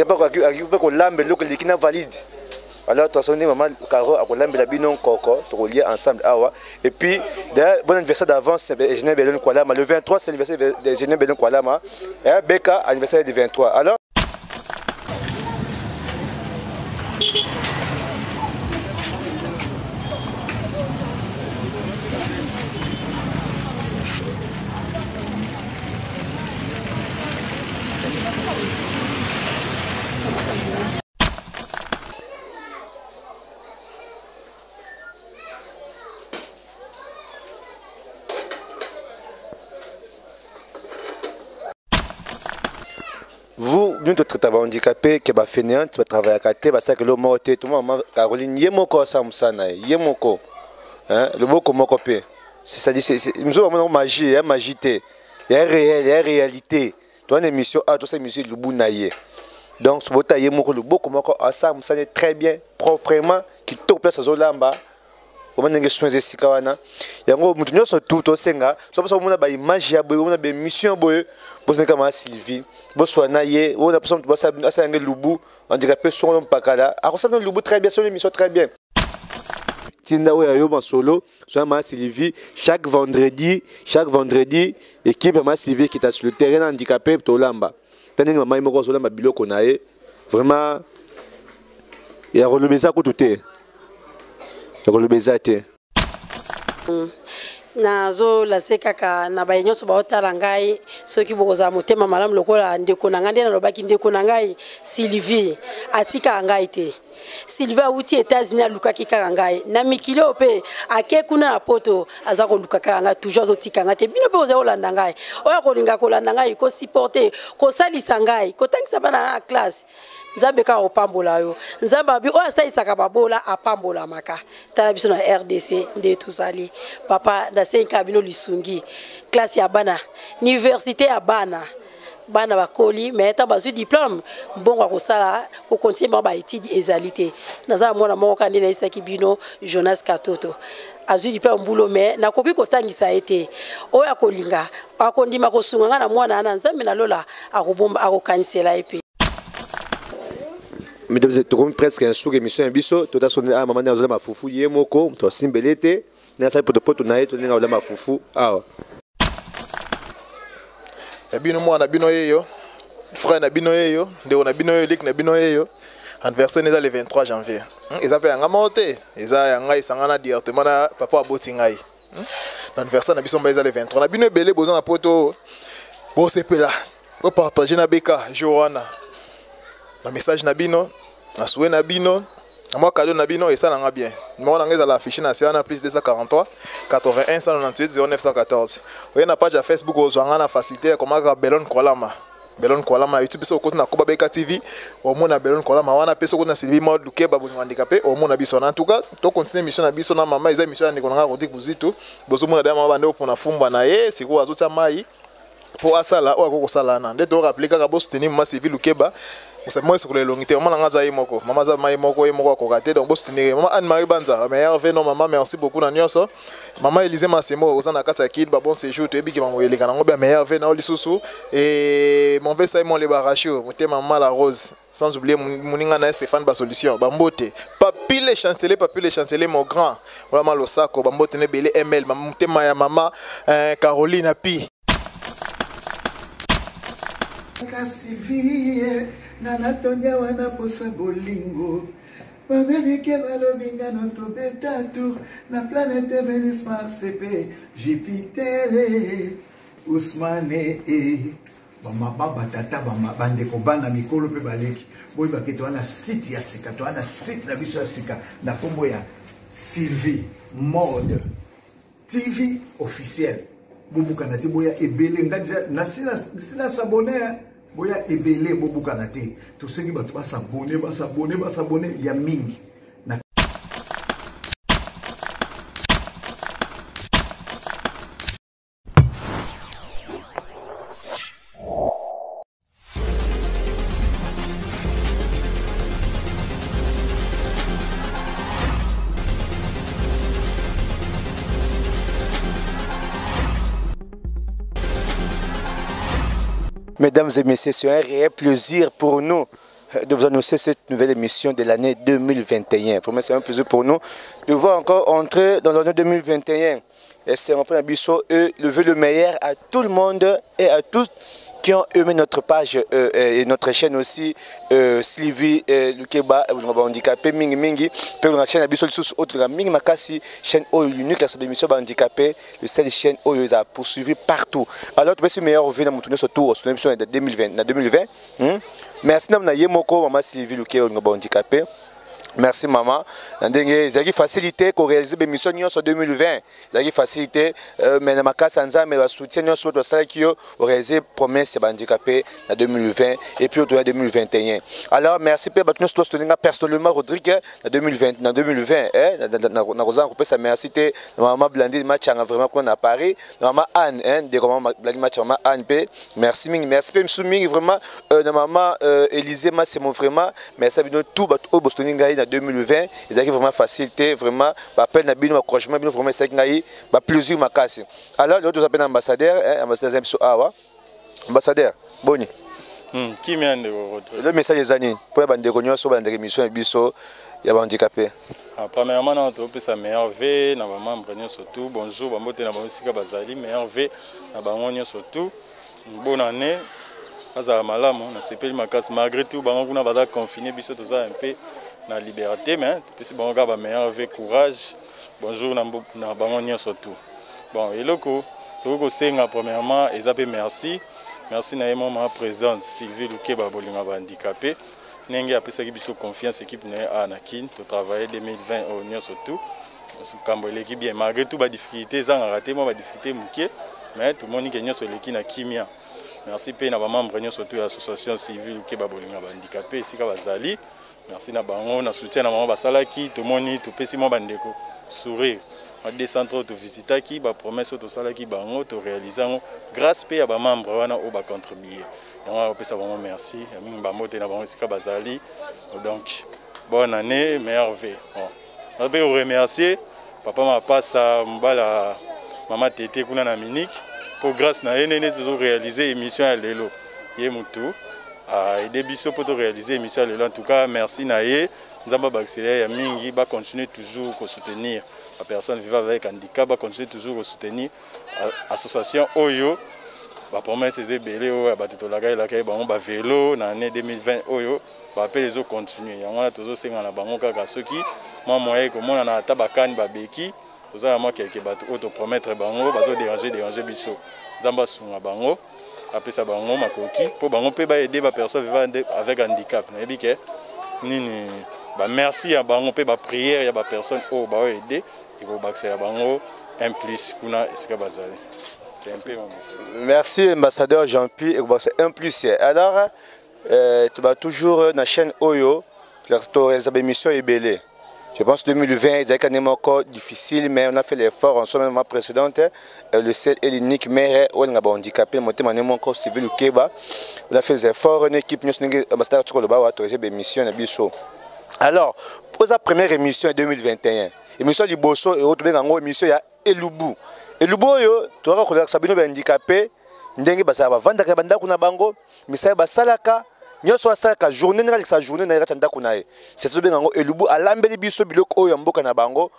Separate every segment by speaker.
Speaker 1: handicapé ko lambe loko likina valide. Alors toi sonné maman Caro a ko lambe la binon koko to lier ensemble awa et puis d'ailleurs bon anniversaire d'avance c'est Général Belon Kwalama le 23 c'est l'anniversaire de Général Belon Kwalama et Beka anniversaire du 23. Alors vous, nous traitons handicapés, qui va finir, tu vas travailler à côté, parce que le mot est tout le monde, Caroline, il y a mon corps, il y a mon corps, le mot comme mon copé. C'est-à-dire, nous avons magie, il y a magité, il y a réel, il y a réalité. Tu as une émission, tu as une émission, le bout naïe. Donc, ce mot taillé, le beau comme mon corps, ça est très bien, proprement, qui te place à Zolamba. Comment est-ce que soins ici kawana yango mutu nyoso tout osenga so parce que on a ba image ya boye on a ba mission boye pour ne kama Sylvie bo soana ye on a personne to basa asa ngé lubu handicapé son pakala a ressemble lubu très bien son émission très bien tinda oya yo solo so ma Sylvie chaque vendredi équipe ma Sylvie qui est sur le terrain handicapé to lamba tandis maman moko so lamba biloko nae vraiment ya relebeza ko touté le bezate
Speaker 2: nazo la sekaka na bayenyo so baotala ngai soki bokoza motema malamu lokola ndeko na ngande na lobaki ndeko na ngai Sylvie atika ngai te Sylvie auti États-Unis alukaki kaka ngai na mikilo pe ake kuna na poto aza ko lukaka ngai toujours otika ngai te bino pe oza kolanda ngai oya kolinga kolanda ngai ko supporter ko salisa ngai ko tangisa bana na classe Nzambe ka opambola yo Nzamba bi o sta isaka babola apambola maka tala biso na RDC nde tuzali papa da 5 abino lisungi classe ya bana université ya bana bakoli mais ta bazu diplôme bongo ko sala ko continuer ba étude ezalité naza mona moko kandi na isaki bino Jonas Katoto azu diplôme boulot mais na koki ko tangisa été oya kolinga akondima ko sunga na mwana na Nzambe na lola akobomba akokanisela epe.
Speaker 1: Mais tu as presque un sous émission biso tu as sonné à maman na ma fufu yemoko to simbelete na sa poto poto na eto na ma fufu ah
Speaker 3: bino mwana bino yeyo frère na bino yeyo ndeko na bino yeyo lik na bino yeyo anniversaire neza le 23 janvier eza pe yanga mote eza yanga isangana directement na papa aboti ngai anniversaire na biso mba eza le 23 na bino ebele boza na poto bo sepela bo partager na beka Joanna na message na bino na souhait na bino na moi cadeau na bino et ça langa bien numéro na ngeza la affiché na c'est plus 243 81 198 0914 oye na page ya Facebook ozwanga na facilité comment Belon Kwalama YouTube so ko na Koba Beka TV au mona Belon Kwalama wana peso ko na Sylvie Mode Lukeba bo handicapé au mona biso na en tout cas to continuer mission na biso na mama eza mission na konanga ko dikuzitu bozo mona dama bande pour na fumba na ye siko azuta mai pour asala o ko sala na nde to rappeler kaka bo soutenir mama Sylvie Lukeba. C'est moi sur les longues. Maman n'a pas moko. Maman za mai moko et moko ko raté donc boss tenir. Maman Anne Marie Banza. Meilleur ve non maman merci beaucoup na nyonso. Maman Élisée Massimo ozana kata kid ba bon séjour to ebiki bango eleka nango ba meilleur ve na olisusu et mon ve Simon le barachio. Moté maman la rose. Sans oublier moninga na Stéphane ba solution. Ba mbote. Papi le chancelier mon grand. Vraiment le sako ba mbote ne belé ML moté ma maman Caroline Api.
Speaker 4: Nanatonya wana posa bolingo Bamerike balovinga noto betatu Na planète Vénus Mars EP Jupiter Ousmane Bama baba tata bama bande ko bana mikolo pe baleki boy baketo wana site ya sika to wana site na biso ya sika na kombo ya Sylvie Mode TV officiel bobuka na te boya ebele ngaja na sila s'abonner boya ebele bobuka na te to sengi bato ba s'abonner ya mingi na
Speaker 1: Mesdames et messieurs, c'est un réel plaisir pour nous de vous annoncer cette nouvelle émission de l'année 2021. Vraiment, c'est un plaisir pour nous de voir encore entrer dans l'année 2021. Et c'est un peu un biseau et lever le meilleur à tout le monde et à tous qui ont aimé notre page et notre chaîne aussi. Sylvie Lukeba, handicapé, Mingi Mingi, pour la chaîne à biseau, autre Mingi Makasi, chaîne unique, la seule émission handicapé, le seul chaîne où ils ont poursuivi partout. Alors, tu peux se meilleur revenir dans mon tournée sur tour, sur l'émission de 2020. Merci, maman Sylvie Lukeba, handicapé. Merci maman. Il y a facilité pour réaliser des missions en 2020. Il y a facilité, mais dans ma cas, sans mais soutien sur le salaire qui a réalisé promesse handicapé en 2020 et puis au 2021. Alors merci pour nous personnellement Rodrigue en 2020, dans 2020. Dans Rosan ça merci maman Blandine match vraiment qu'on a Paris. Maman Anne, des maman Blandine match maman Anne. Merci Ming, merci Ming vraiment. Maman Élisée, c'est mon vraiment. Merci à tout au Bostoninga. 2020, ils ont vraiment facilité, vraiment, appel na bino accrochement, bino vraiment c'est ngai, plaisir ma casse. Alors l'autre appelle ambassadeur, ambassadeur ambassadeur, boni.
Speaker 5: Qui m'a de
Speaker 1: le message des années pour bande réunion sur bande émission biso ya handicapé.
Speaker 5: Premièrement, on trouve ça meilleur V, na maman brignon surtout. Bonjour, bamote na bamosika bazali meilleur V, na bangonyo surtout. Bonne année. Azala malamu na sepeli makasi malgré tout bango kuna baza confiné biso toza un peu na liberté mais puis bango ga ba meilleur avec courage. Bonjour na bango nyonso tout. Bon eloko toko senga premièrement ezape merci na yemo ma présidente Sylvie Lukeba bolinga ba handicapé nenge apesa ki biso confiance équipe na anakin to travailler 2020 au nyonso tout. Kambo l'équipe bien malgré tout ba difficulté zanga raté moi ba difficulté mukie mais tout monde ki nyonso leki na kimia. Merci à nos membres surtout l'association civile qui est handicapé ici à Bazali. Merci à bango na soutien à maman basalaki tout moni tout petit mon bandeko sourire. On descend de visiter qui ba promesse de salaki bango to réaliser grâce à ba membres wana au ba contribuer. On peut savoir merci. Mingi ba moté na bango ici à Bazali. Donc bonne année, merveille. On peut remercier papa m'a passe mbala maman tété kuna na Munich. Pour grâce na yene toujours réaliser émission à Lelo Yemutu et des biso pour réaliser émission à Lelo en tout cas merci na ye nzamba baccélère ya mingi ba continuer toujours à soutenir la personne vivant avec handicap ba continuer toujours à soutenir association Oyo ba promesse ces belé o ba totolaga la kay bango ba vélo na année 2020 Oyo ba appel les autres continuer yango na toujours senga na bango kaka soki moi moyen ko mona na tabakani ba beki vous avez moi quelques bateaux auto promettre bango bazo déranger biso nzamba sunga bango après ça bango makoki pour bango peut ba aider ba personne vivant avec handicap na bike nini ba merci à bango peut ba prière ya ba personne o ba aider et ko baxer ya bango un plus kuna esika bazali c'est un peu
Speaker 1: merci ambassadeur Jean-Pierre et ko baxer un plus alors tu vas toujours na chaîne Oyo la émission est belle. Je pense que 2020, il y a un encore difficile, mais on a fait l'effort en semaine précédente. Le seul et l'unique maire, on a handicapé, on a encore Sylvie Lukeba. On a fait des efforts, une équipe, nous avons ambassadeur Tchokoloba, on a autorisé des missions. Alors, pour la première émission en 2021, l'émission Liboso et autre émission, il y a Elubu. Elubu, tu vas reconnaître que Sabino est handicapé, ndenge basaba vanda ka banda kuna bango, misaya basalaka. Nyoso asaka journée na sa journée na ratanda kunae c'est ce bengo elubu alambeli biso biloko oyo mboka na bango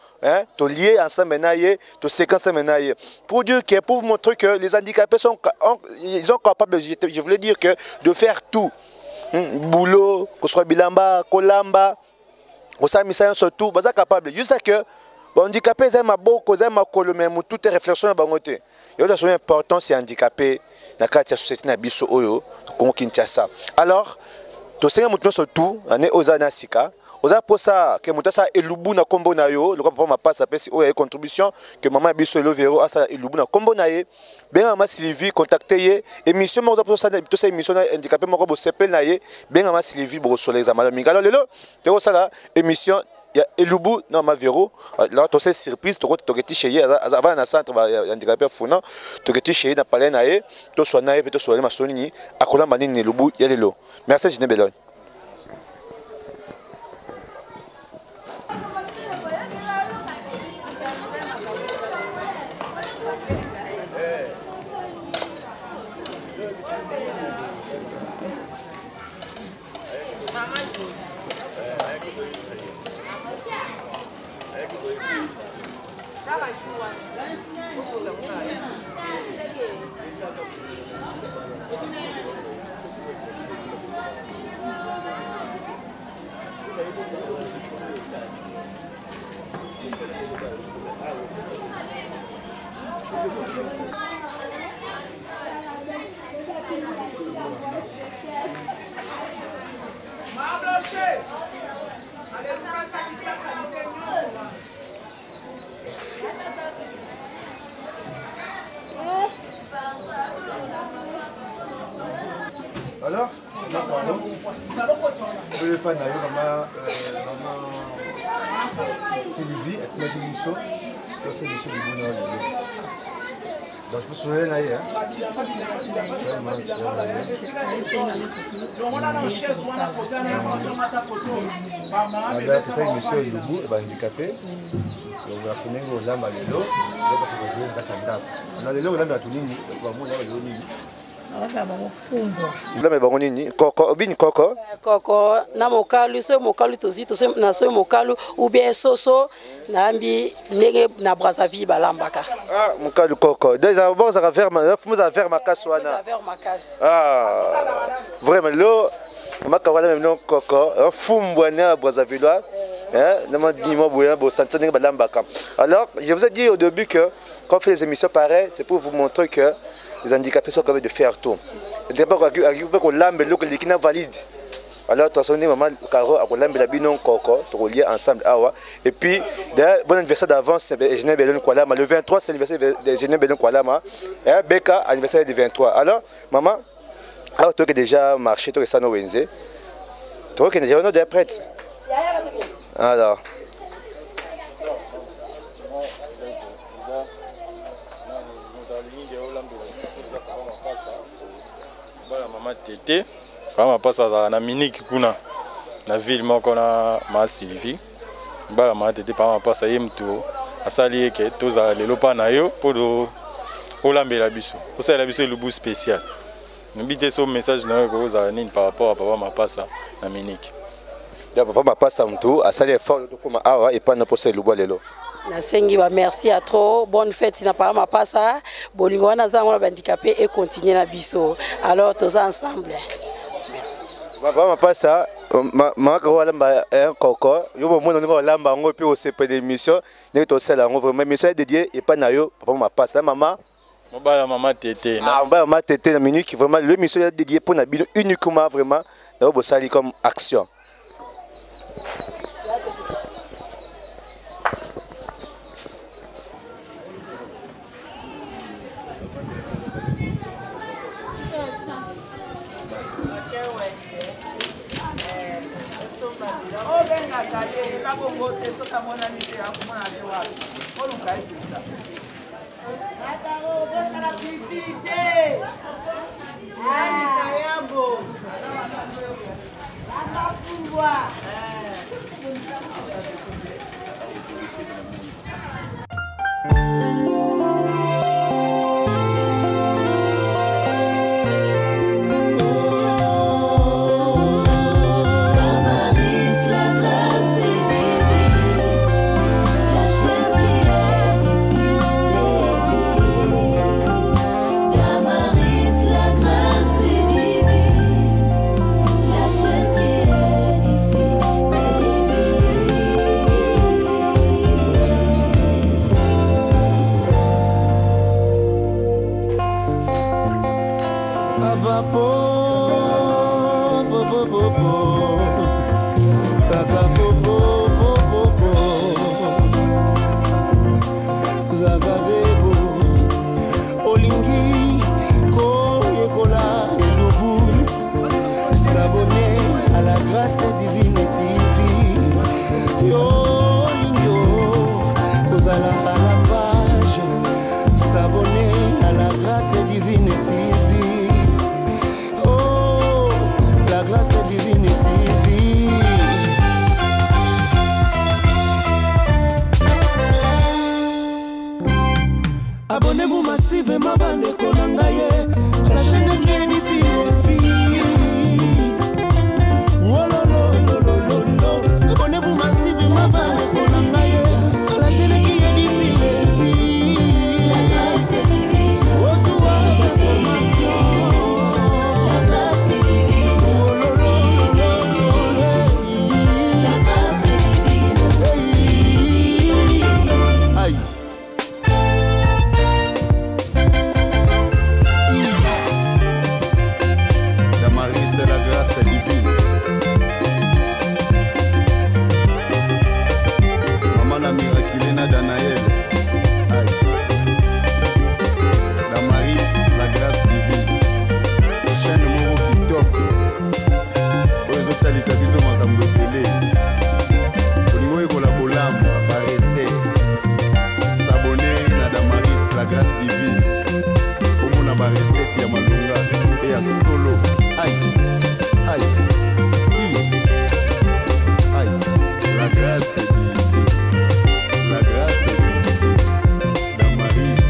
Speaker 1: to lier ensemble na ye to séquence na ye pour dire que pour montrer que les handicapés sont capables je voulais dire que de faire tout boulot que soit bilamba kolamba ko sa misaya surtout baza capable juste que handicapés za maboko za makolo même toute réflexion na bango te yo da so important c'est handicapé na kati ya société na biso oyo Congo Kinshasa. Alors, to senga mutu surtout ane ozana sika oza posa ke mutasa elubu na kombo na yo le papa ma passe apesi oyo contribution que maman biso lo vero asa elubu na kombo na ye ben maman Sylvie contacter ye émission mo posa to sa émission handicapé moko bo sepel na ye ben maman Sylvie bo soleil za malami alors lelo te sala émission ya elubu na ma vero là to c'est surprise to keti chez ye avant na centre handicapé funa to keti chez na palais na ye to so na ye to so na masoni akola manini elubu ya lelo merci Jeanne Belon. Alors, je vais pas aller maman Sylvie, elle m'a dit Misso, c'est Misso du bonheur. Donc je me souviens là, hein. Alors, c'est ça, Monsieur Loubou, handicapé. Donc, on a sonné au lama de l'eau, donc c'est pour jouer dans la table. On a de l'eau, on a de l'eau, on a de l'eau. Lama bango nini koko obini koko
Speaker 2: na mokalu so mokalu tozi to na so mokalu ou bien soso na ambi ndenge na Brazzaville balambaka
Speaker 1: mokalu koko déjà bon ça va faire ma kaswana vraiment lo makawala même non koko fumbwana Brazzaville alors je vous ai dit au début que quand on fait les émissions pareilles c'est pour vous montrer que les handicapés sont capables de faire tout. Il ne faut pas que l'âme est valide. Alors, tu as sonné maman Caro, l'âme est binon coco, tu relies ensemble. Et puis, bon anniversaire d'avance, c'est Eugène Bellon Kualama. Le 23, c'est l'anniversaire d'Eugène Bellon Kualama. Et Becca, anniversaire du 23. Alors, maman, tu as déjà marché, tu as ça, tu as déjà prête. Alors.
Speaker 5: Tété, quand on passe à la Minique kuna, la ville moko na ma Sylvie, bala ma tété par passe à yemto, à salier que tous à l'élopa na yo pour le olambe la biso. Au sein la biso le bout spécial. N'oubliez ce message na yo aux années par rapport à papa ma passe à Minique.
Speaker 1: Ya papa ma passe à mto, à salier fort comme awa et pas na poser le bois lelo.
Speaker 2: Nasengi ba merci à trop, bonne fête na pas ma passe à bolingo na zango na handicapé et continuer na biso. Alors tous ensemble. Merci.
Speaker 1: Papa ma passe à ma lamba un coco, yo mo no lamba ngo pe au CP d'émission, ne to sel ngo vraiment émission dédié et pas na yo papa ma passe la maman.
Speaker 5: Mobala maman tété.
Speaker 1: Maman tété na minute vraiment l'émission est dédiée pour na bino uniquement vraiment na bo sali comme action.
Speaker 6: grâce divine. Maman na miraculé na Danaël. Damaris, la grâce divine. Chaîne moko kitoko. Oyo talisa biso makambo ebele. Olingo ekola kolamba ba recette. S'abonner na Damaris, la grâce divine. Omona ba recette ya malunga et ya solo. Aïe, aïe, aïe. La grâce divine. La grâce divine. Damaris.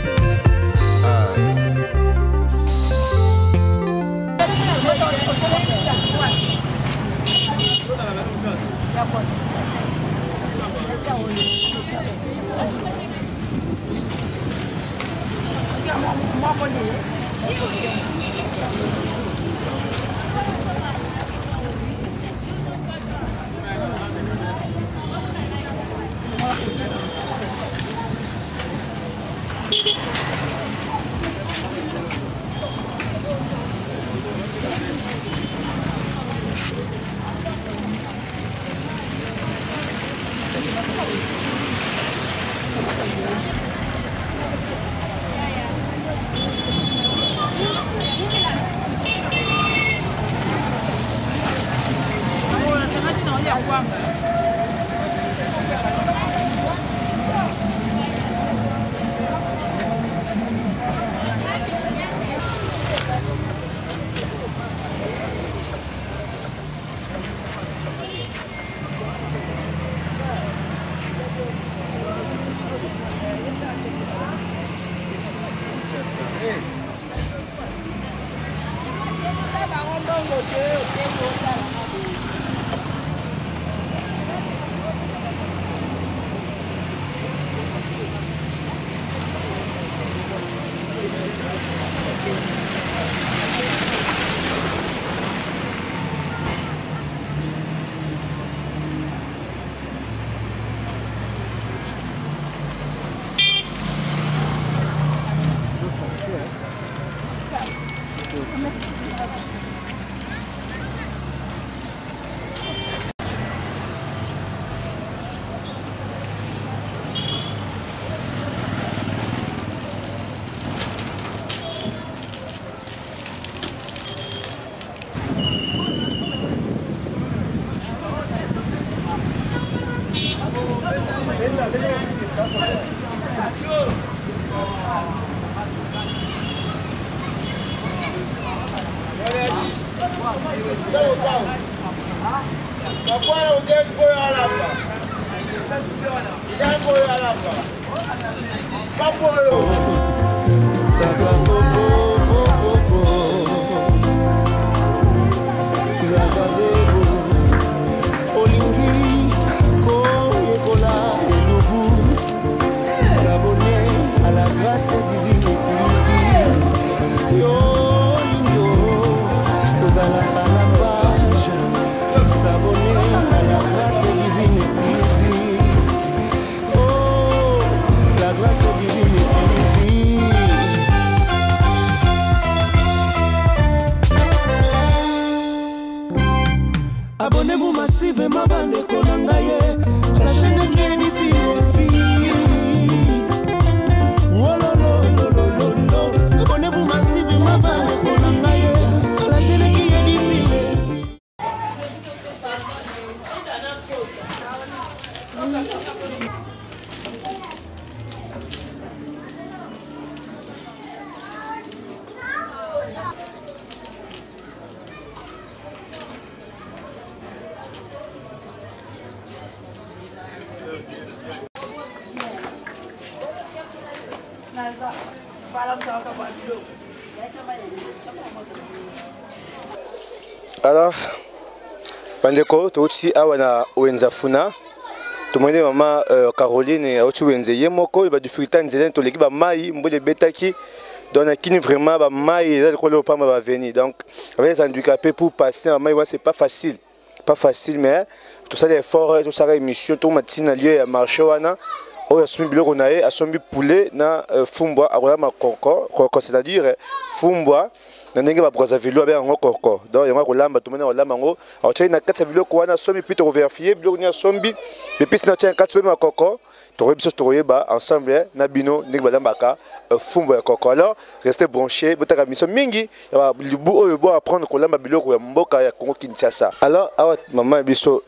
Speaker 7: Abonnez-vous massivement bandeko na ngai la chaîne qui est diffusée. Oh lo lo lo lo lo. Abonnez-vous massivement bandeko na ngai la chaîne qui est diffusée.
Speaker 1: Alors, bandeko, touti awana wenzafuna. Tumone mama Caroline auti wenze yemoko ba difficulté nzela to leki ba mai mbole betaki donc kini vraiment ba mai za ko le pas ma venir donc avec les handicapés pour passer ma mai c'est pas facile mais tout ça l'effort tout ça émission tout matina lieu à marché wana o ya sumi biloko na asombi poulet na fumbwa akola makoko c'est-à-dire fumbwa ndenge ba Brazzaville ba ngo koko donc yango kolamba to mena kolamba ngo acha na kati biloko wana sombi puis to vérifier biloko nya sombi puis na tia kati pe makoko to biso to yeba ensemble na bino ndenge balambaka fumbo ya koko. Alors restez branchés botaka mission mingi ya libu oyo bo apprendre kolamba biloko ya mboka ya Congo Kinshasa. Alors awa maman biso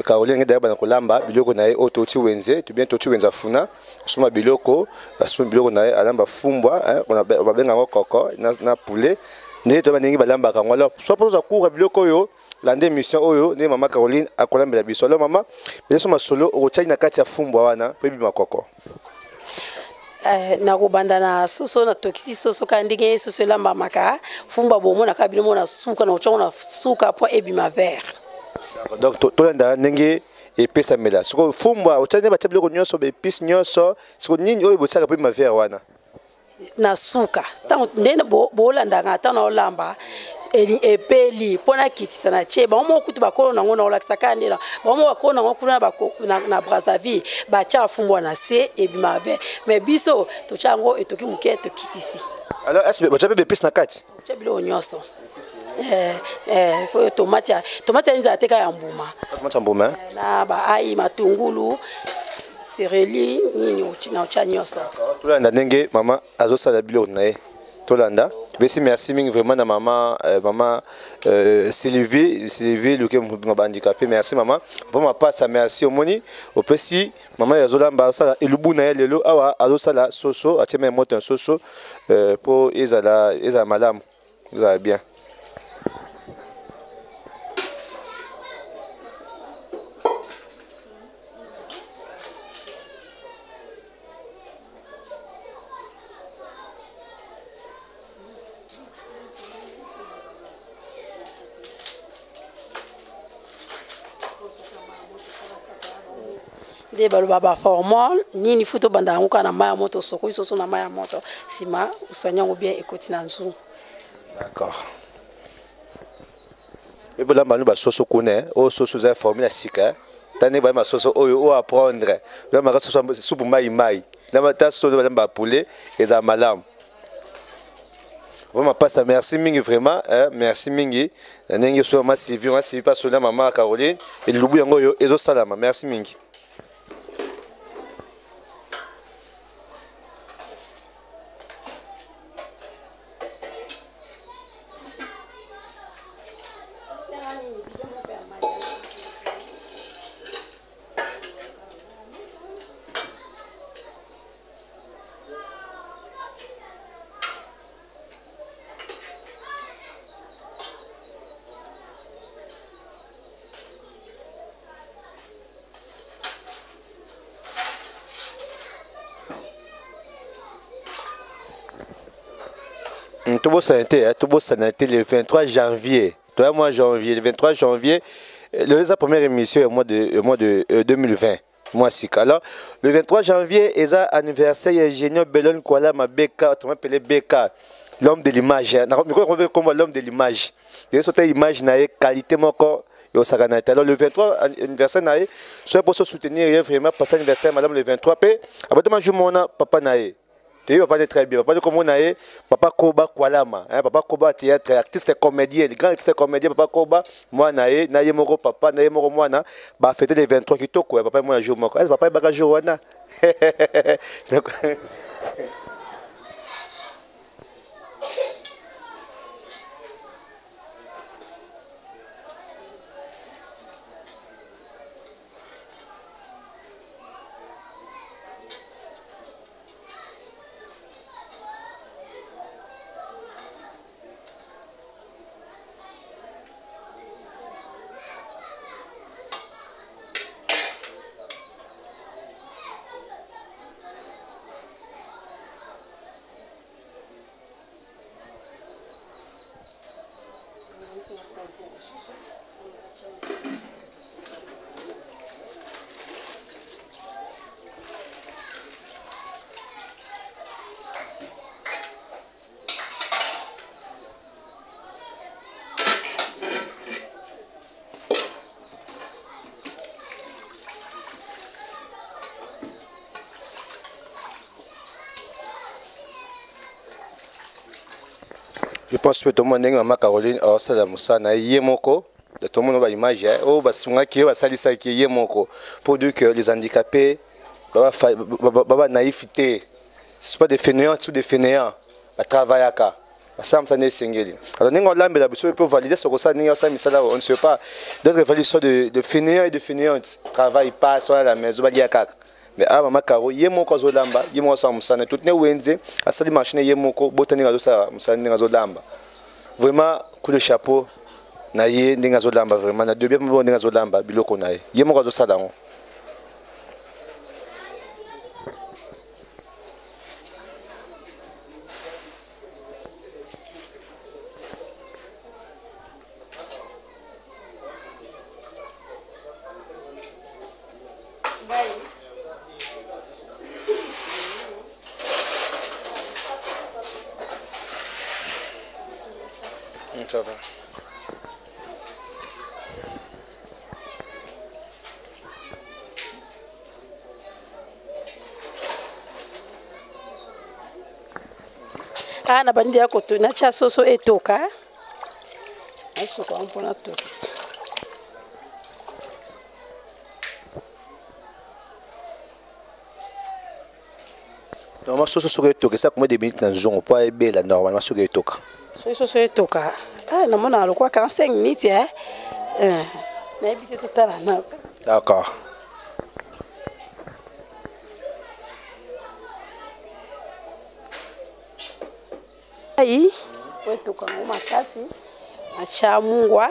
Speaker 1: Caroline ngeda ba kolamba biloko na ye ototi wenze to bien toti wenza funa suma biloko asuma biloko na ye alamba fumbwa on ba benga ngo koko na poulet ndenge to baningi balamba kango. Alors soit pour ça cours biloko yo lande mission oyo ne maman Caroline akolambela biso. Alors maman biso masolo okochai na kati ya fumbwa wana pe bima koko
Speaker 2: na kobanda na soso na tokisi soso ka ndenge soso lamba maka fumba bomo na kabilo mona suka na ochongo na suka po ebima vert.
Speaker 1: Donc to landa ndenge epesa mela siko fumbwa ochane ba tabilo ko nyoso be pis nyoso siko nini oyo botsaka pe ma vert wana
Speaker 2: na suka tango ndene bo landa ngata na olamba epeli pona kitisa na che ba mo kutu bakolo nango na olakisa kanela ba mo bakolo nango kuna na Brazzaville ba cha fumbwa na se ebima vert mais biso to chango etoki muke to kitisi.
Speaker 1: Alors est-ce que vous avez des pistes na kati
Speaker 2: chebilo nyoso faut tomate nza teka ya mbuma
Speaker 1: tomate mbuma
Speaker 2: na ba ai matungulu sereli nini na ocha nyoso
Speaker 1: tolanda ndenge mama azosala biloko na ye tolanda besi merci mingi vraiment na maman Sylvie luke handicapé merci maman bon ma passe merci omoni opesi maman yazolamba osala elubu na ye lelo awa azosala soso ateme moto un soso pour ezala malamu ezala bien.
Speaker 2: de baba formal nini futo banda nguka na maya moto soko isoso na maya moto sima usonyango bien ekoti na nzu.
Speaker 1: D'accord. Et bon là manu ba soso connaît o soso za formule sika tane ba ma soso oyo o apprendre là ma soso soupe mai là ma ta soso ba poulet et za malam. Vraiment passe merci mingi vraiment merci mingi ndenge so ma Sylvie pas seulement maman Caroline et lubu yango yo ezo salama merci mingi. Tout beau sanité le 23 janvier. Toi moi janvier, le 23 janvier, la première émission au mois de 2020. Moi si alors le 23 janvier eza anniversaire ya Génial Belon Kuala Mabeka, tu m'appelles Beka, l'homme de l'image. Comme l'homme de l'image. Et cette image na qualité moko yo saganata. Alors le 23 anniversaire nae, soit pour se soutenir vraiment passer anniversaire madame le 23 p. Après moi je mona papa nae. Tu vas pas très bien. Papa comme on a papa Koba Kualama, papa Koba théâtre artiste comédien, le grand artiste comédien papa Koba, moi nae moko papa nae moko mwana, ba fêter les 23 qui toko papa moi jour moko. Papa ba jour wana. pense que tout le monde est maman Caroline ça la musana yemoko tout le monde a image oh basunga qui va salisa qui yemoko pour dire que les handicapés baba naïveté c'est pas des fainéants tout des fainéants ba travaillaka ça me sengeli alors ningo lambela biso peut valider ce que ça ningo ça misala on ne sait pas d'autres validations de fainéants et de fainéantes travaillent pas sur la maison ba liaka mais ah maman Caro yemoko zolamba yemoko ça musana tout ne wenze asali machine yemoko botani ngazo ça musana ngazo lamba vraiment coup de chapeau na ye ndinga zolamba vraiment na deux bien bon ndinga zolamba biloko na ye yemoko zo sala ngo ça va.
Speaker 2: Na bandi ya koto na cha soso etoka aso kwa mpona tokisa
Speaker 1: normalement soso etoka ça combien de minutes dans zongo pour ebela normalement soso etoka
Speaker 2: soso etoka na mona alikuwa 45 minutes na ebite totala na
Speaker 1: d'accord
Speaker 2: ai wetu kwa makasi acha mungwa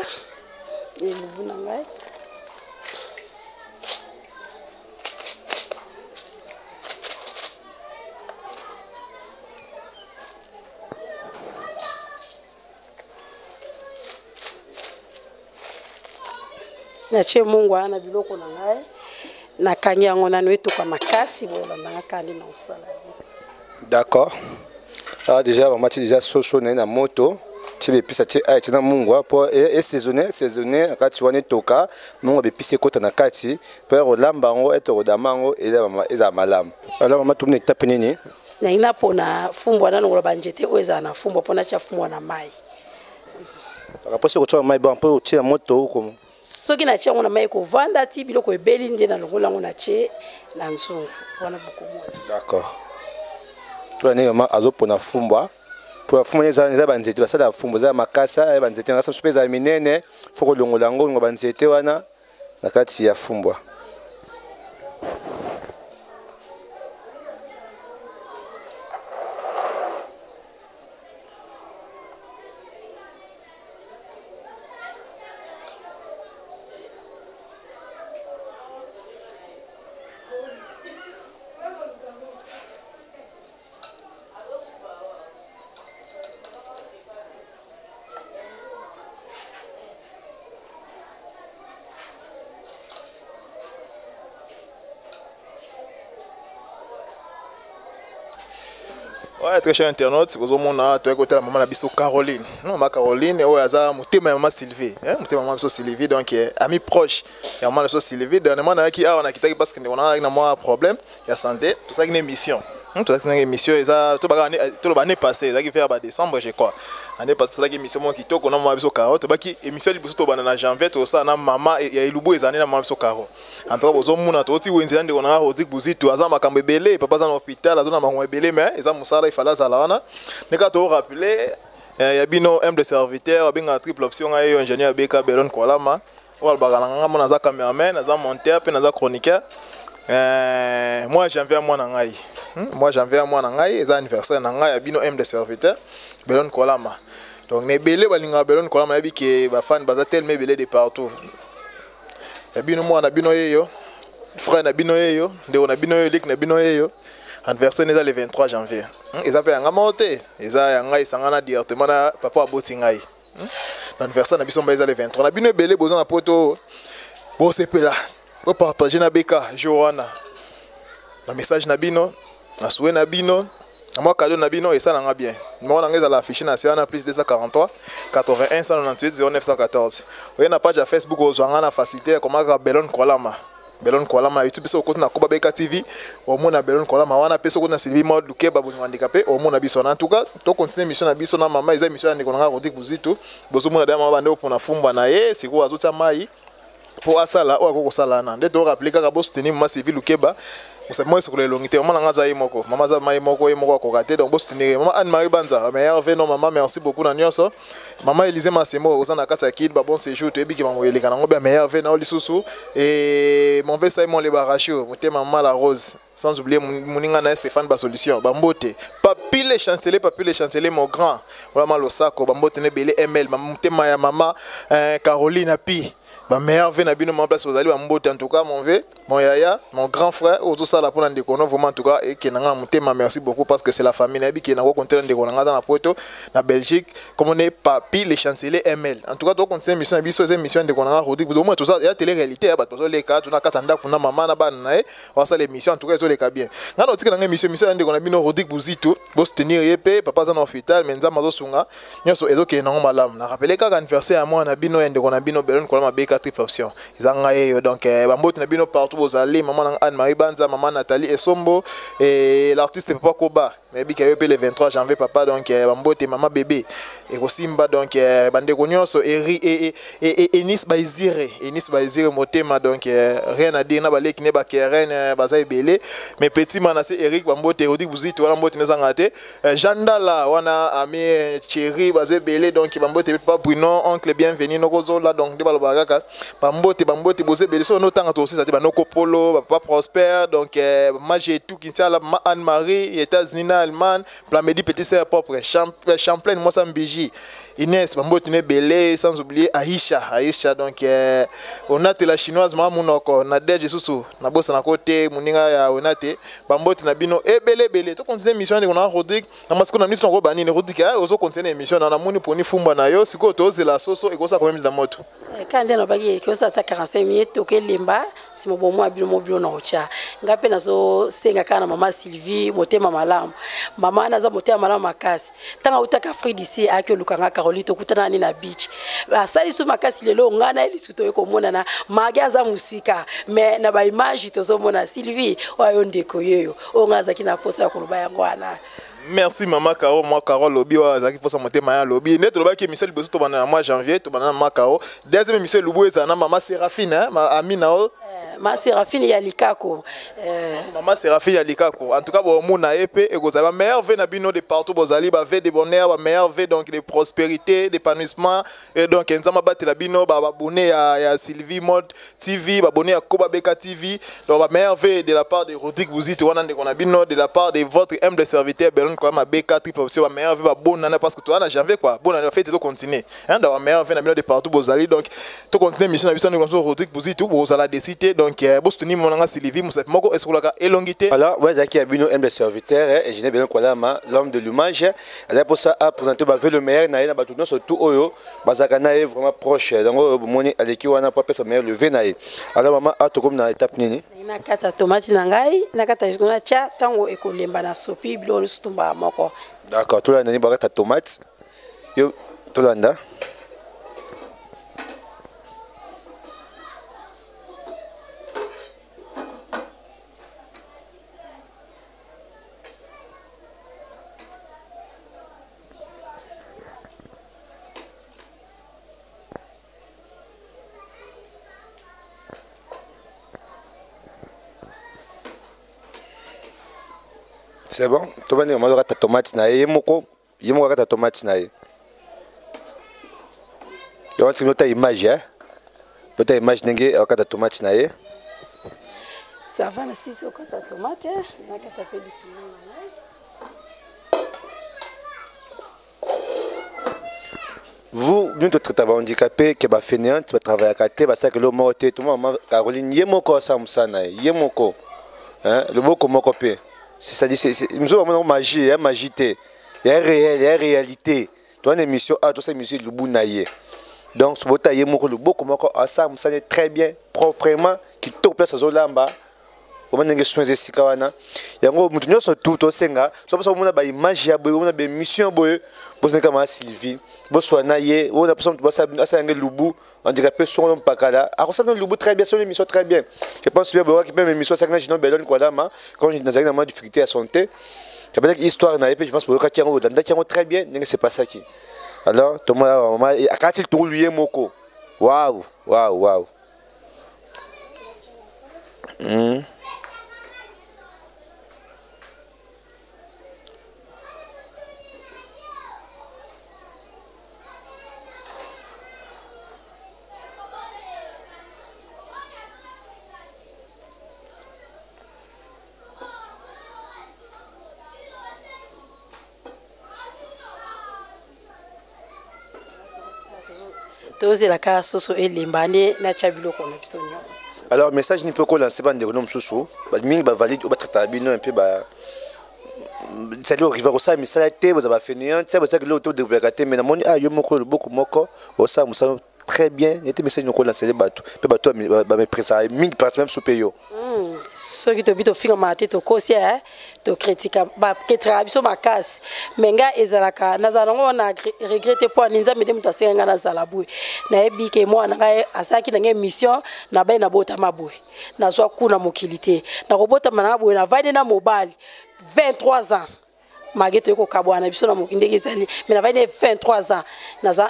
Speaker 2: nilibuna ngai na che mungwa na biloko na ngai na kanyango na wetu kwa makasi bola na kandi na usala
Speaker 1: d'accord. Ah, déjà, on m'a dit déjà sosoné na moto. Tu veux pisser tu na mungwa pour et saisonner quand tu vas ne toka, mungwa be pisser kota na kati pour lambango et to damango et za malam. Alors mama tumne tape nini?
Speaker 2: Na ina pona fumbwa na ngola banjete oza na fumbwa pona cha fumbwa na mai.
Speaker 1: Après ce que tu as mai bon pour tirer moto comme.
Speaker 2: Soki na chango na mai ko vanda ti biloko ebeli nde na longola ngona che na nzungu wana bukomona.
Speaker 1: D'accord. Pour aller maman azo pona fumbwa pour fumbwa neza banzete basala fumbwa za makasa e banzete ngasa supeza minene foko longola ngo banzete wana na kati ya fumbwa.
Speaker 3: Ouais, très cher internaute, vous avez tout écouté la maman Nabiso Caroline. Non, ma Caroline, ou hasard, mon maman Sylvie. Mon maman Sylvie, donc ami proche. Et maman Sylvie, dernièrement, on a quitté parce qu'on a un problème, il y a santé, tout ça, une émission. Tout ça, une émission, tout l'année passée, ça qui fait en décembre, je crois. L'année passée, c'est une émission qui tourne, on a maman Nabiso Caroline. Une émission qui est en janvier, tout ça, maman, il y a eu les années, maman Nabiso Caroline. En tout cas, vous avez aussi Wendy on a Rodrigue Bouzito, Azam Makambele, papa dans l'hôpital, Azam Makambele, mais Azam Moussala, il fallait Zalana. Mais quand on rappelé, il y a bien un de serviteurs, bien une triple option, il y a un ingénieur Beka Belon Kolama, ou Albagalanga, mon Azam caméraman, Azam monteur, puis Azam chroniqueur. Moi, j'en viens à moi Nangaï. Moi, j'en viens à moi Nangaï, c'est anniversaire Nangaï, il y a bien un de serviteurs, Belon Kolama. Donc, les belés, Belon Kolama, il y a des fans, ils ont tellement belé de partout. Bino moi na bino yeyo frère na bino yeyo ndeko na bino yeyo lik na bino yeyo anniversaire neza le 23 janvier eza pe yanga mote eza yanga isangana directement na papa aboti ngai anniversaire na biso mba eza le 23 na bino ebele boza na poto bo sepela bo partager na beka Joanna na message na bino na souhait na bino na moi cadeau na bino esa nanga bien numéro nanga eza la affiché na siana plus 243 81 198 0914 oye na page ya Facebook ozwanga na facilité comment Belon Kolama Belon Kolama YouTube so ko na Koba Beka TV au mona Belon Kolama wana pe so ko na Sylvie Mode Lukeba bo handicapé au mona biso en tout cas to continuer mission na biso na mama eza mission ndeko na Rodrigue Buzito bozo mona dama bande pour na fumba na ye siko azuta mai pour asala o akoko sala na nde to rappeler kaka bo soutenir mama Sylvie Lukeba. C'est moi sur les longuités. Maman n'a pas moko. Maman za mai moko et moko kokaté. Donc boss tenir. Maman Anne-Marie Banza. Meilleur veille non maman merci beaucoup na nyonso. Maman Élisée Massimo. Osana kata kid ba bon séjour. Tu es qui maman Élisée kanango bien meilleur veille na olisusu. Et mon veille ça mon les barachio. Monter maman la rose. Sans oublier moninga na Stéphane ba solution. Bambote. Papi les chanceliers mon grand. Vraiment le sako. Bambote ne belé ML. Monter ma maman Caroline Api. Ma meilleure vie n'a bien mon place aux alliés en tout cas mon vieux, mon yaya, mon grand frère, tout ça là pour un décono vraiment en tout cas et qui n'a pas merci beaucoup parce que c'est la famille Nabi qui n'a pas compté un décono dans la Porto, la Belgique, comme on est papi les chanceliers ML. En tout cas, donc on sait mission biso c'est mission décono Rodrigue vous au moins tout ça il y a télé réalité parce que les cas tout na kasanda pour na maman na ban na on ça les missions en tout cas ils les cas bien. Nga no tika na mission décono bino Rodrigue Buzito, boss tenir épée papa dans hôpital menza mazo sunga, nyoso ezo ke na malam. Na rappeler ka anniversaire à moi na bino décono bino Belon Kolama Beka triple option. Ils ont donc bambote na bino partout vous allez maman Anne-Marie Banza, maman Nathalie Esombo et l'artiste Papa Koba. Mais bi le 23 janvier papa donc bambote maman bébé et Rosimba donc bande konyoso et Enis Baizire motema donc rien à dire na balek ne ba keren bazai belé mais petit manase Eric bambote Rodrigue Buzito wana mbote nezangate Jandala wana ami chéri bazai belé donc bambote papa Bruno oncle bienvenu nokozo là donc de balobaka bambote bozai belé so no tanga to aussi ça te banoko polo papa Prosper donc magie tout qui ça Anne-Marie États-Unis Allemagne Plamedi petit sœur propre Champlain moi ça mbiji Inès bambote ne belé sans oublier Aïcha donc on a la chinoise maman monoko na deje susu na bossa na côté muninga ya onate bambote na bino e belé to continuer mission on a Rodrigue na masiko na mission ko banini Rodrigue ozo continuer mission na muni poni fumba na yo siko to la soso e ko sa quand même dans moto
Speaker 2: quand on a bagi que ça ta 45 minutes to ke lemba si mo bomo abilo na ocha ngape nazo senga kana mama Sylvie motema malamu mama naza motema malamu makasi tanga utaka free d'ici akyo lukanga Caroline to kutana ni na beach asali su makasi lelo ngana ili suto yeko mona na magaza musika me na ba image to zo mona Sylvie wayo ndeko yeyo ongaza kina posa ya kuluba yango ana.
Speaker 3: Merci maman Caro, moi Caro lobby wa zaki pour sa monter maya lobby. Net lobby qui Michel Bozo to banana mois janvier to banana maman Caro. Deuxième Michel Lubu ezana maman Séraphine hein, ma amina o.
Speaker 2: Ma Séraphine ya likako.
Speaker 3: Maman Séraphine ya likako. En tout cas bon mona épée et go za meilleur vœu na bino de partout bozali ba vœu de bonheur, ba meilleur vœu donc de prospérité, d'épanouissement et donc nzama battre la bino ba abonné ya Sylvie Mode TV, ba abonné à Koba Beka TV. Donc ba meilleur vœu de la part de Rodrigue Buzito wana de kona bino de la part de votre humble serviteur Belon quoi ma Beka triple option ba meilleur vœu ba bonne année parce que toi na janvier quoi. Bonne année fait to continuer. Hein donc ba meilleur vœu na bino de partout bozali donc to continuer mission na biso de Rodrigue Buzito bozala décider donc bostuni monanga Sylvie Moussa moko eskolaka elongité.
Speaker 1: Alors ouais zaki abino humble serviteur et je n'ai bien Kolama l'homme de l'image. Alors pour ça a présenté ba le meilleur na batuno surtout oyo bazaka na vraiment proche donc moni aleki wana pour pesa meilleur le venaï. Alors maman a to comme na étape nini
Speaker 2: na kata tomate na ngai na kata jikona cha tango ekolemba na sopi bilo lustumba moko.
Speaker 1: D'accord tout la nani bakata tomate yo tout landa. C'est bon, tu vas dire que tu as tomate naïe, moko, il y a ta tomate naïe. Tu vois, tu as une image, hein? Tu as une image n'engé, tu as tomate naïe.
Speaker 2: Ça va, si c'est quoi ta tomate, hein? On a qu'à taper du piment.
Speaker 1: Vous, nous te traitons handicapé, qui va finir, tu vas travailler à côté, parce que le mot est tout le monde, Caroline, il y a mon corps, ça me il y a mon corps, hein? Le mot comme mon copé. C'est-à-dire, nous avons une magie, il y a magité, il y a réel, il y a réalité. Tu as une émission, tu as une émission de Lubounaye. Donc, ce que le beau comme ça, ça très bien, proprement, qui te place à Zolamba, comment ndenge soins esika wana yango mutu nyonso tout osenga so posa mona ba image ya boye mona ba mission boye bosne kama Sylvie boswana ye on a posa mutu basa ngé lubu on dirait peu son pakala a ressemble lubu très bien son émission très bien je pense bien boye qui même émission ça que belon quoi là quand j'ai dans une difficulté à santé je pense que histoire na je pense boye qui yango dans qui très bien ndenge c'est pas ça qui alors to moi akati tout lui moko waouh waouh waouh
Speaker 2: tozela soso elembane na chabiloko na biso nyonso.
Speaker 1: Alors message ni peut ko lancer bande de nom soso ba mingi ba valide ba traiter bino un peu ba c'est le river ça misala te vous avez fini tu sais que l'auto de bekate mais na moni yo moko beaucoup moko ça musa très bien n'était message ni ko lancer bateau pe bateau ba me presa mingi parti même sopeyo
Speaker 2: ceux qui te bito finga maté to kosi to critique ba ketra biso makasi menga ezalaka nazalongo na regretter pour ninza mede muta senga na zalabu na ebike mwana ngai asaki na mission na bai na bota maboy na zwa kuna mokilité na robota mana boy na vaide na mobile 23 ans mageto ko kabwana biso na mokindeki zali mais na vaide 23 ans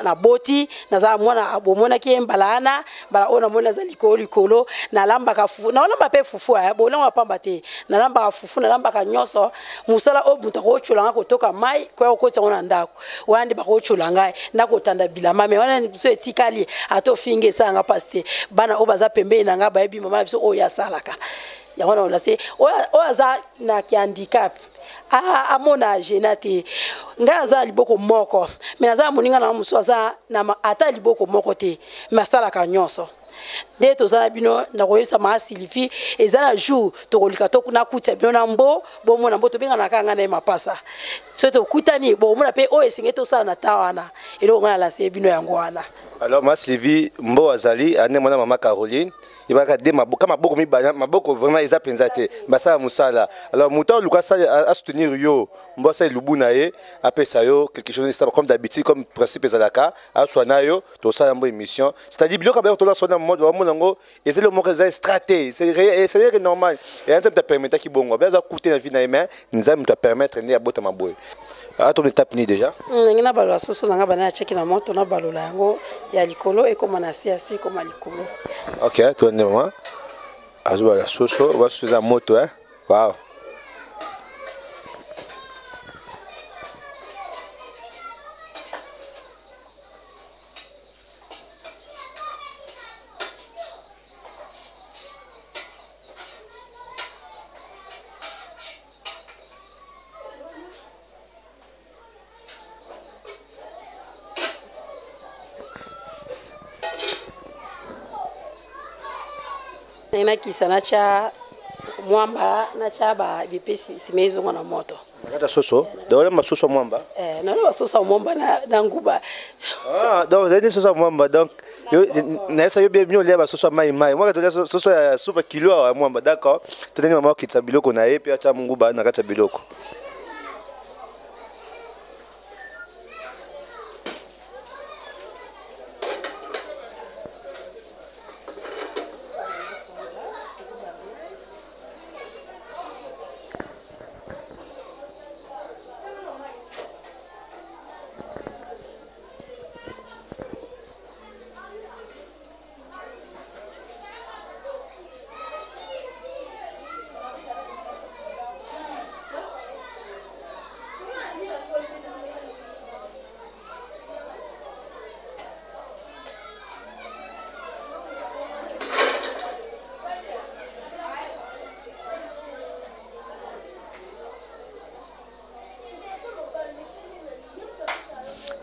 Speaker 2: na boti na mwana abomona ki embalana bala ona mona zali likolo na lamba ka fufu na lamba pe fufu bo lamba pamba te na lamba ka fufu na lamba ka nyonso musala obuta ko chulanga ko toka mai ko ko tsona ndako wandi ba ko chulanga ndako tanda bilama me wana biso etikali ato finge sanga paste bana obaza pembe na nga ba ebi mama biso o ya salaka ya wana on lase o aza na ki handicap amona jenate ngaza liboko moko me naza moninga na muso aza na ata liboko moko te masala ka nyonso nde tozala bino na koyesa ma Sylvie ezala jour tokolika to kuna kutia bino na mbo bo mona mbo to benga na kanga na mapasa so to kutani bo mona pe o esenge to sala na tawana elo ngala la se bino yango wana. Alors
Speaker 1: ma Sylvie mbo azali ane mona mama Caroline ibaka de maboka maboko mibana maboko vraiment eza penzate basala musala. Alors muta luka ça à soutenir yo mbo ça lubu na ye apesa yo quelque chose ça comme d'habitude comme principe ezalaka a swana yo to sala mbo émission c'est-à-dire biloko ba to la sona mode wa monango ezele le moko za stratégie c'est normal et ça te permettre ki bongo ba za coûter na vie na humain nza te permettre ne abota maboy a ton étape ni déjà
Speaker 2: ngina balo soso nga bana cheki na moto na balo la yango ya likolo e comme na siasi comme likolo.
Speaker 1: OK toi moi azuba la soso wa suza moto wow.
Speaker 2: Nena kisana cha mwamba na cha ba bipesi simezo na moto.
Speaker 1: Nakata soso, dole masoso mwamba.
Speaker 2: Na le soso mwamba na nguba.
Speaker 1: Donc c'est soso mwamba donc yo na ça yo bien bien leba soso mai. Moi que soso ya super kilo wa mwamba d'accord. Toteni mama kitsa biloko na ye puis acha nguba na kata biloko.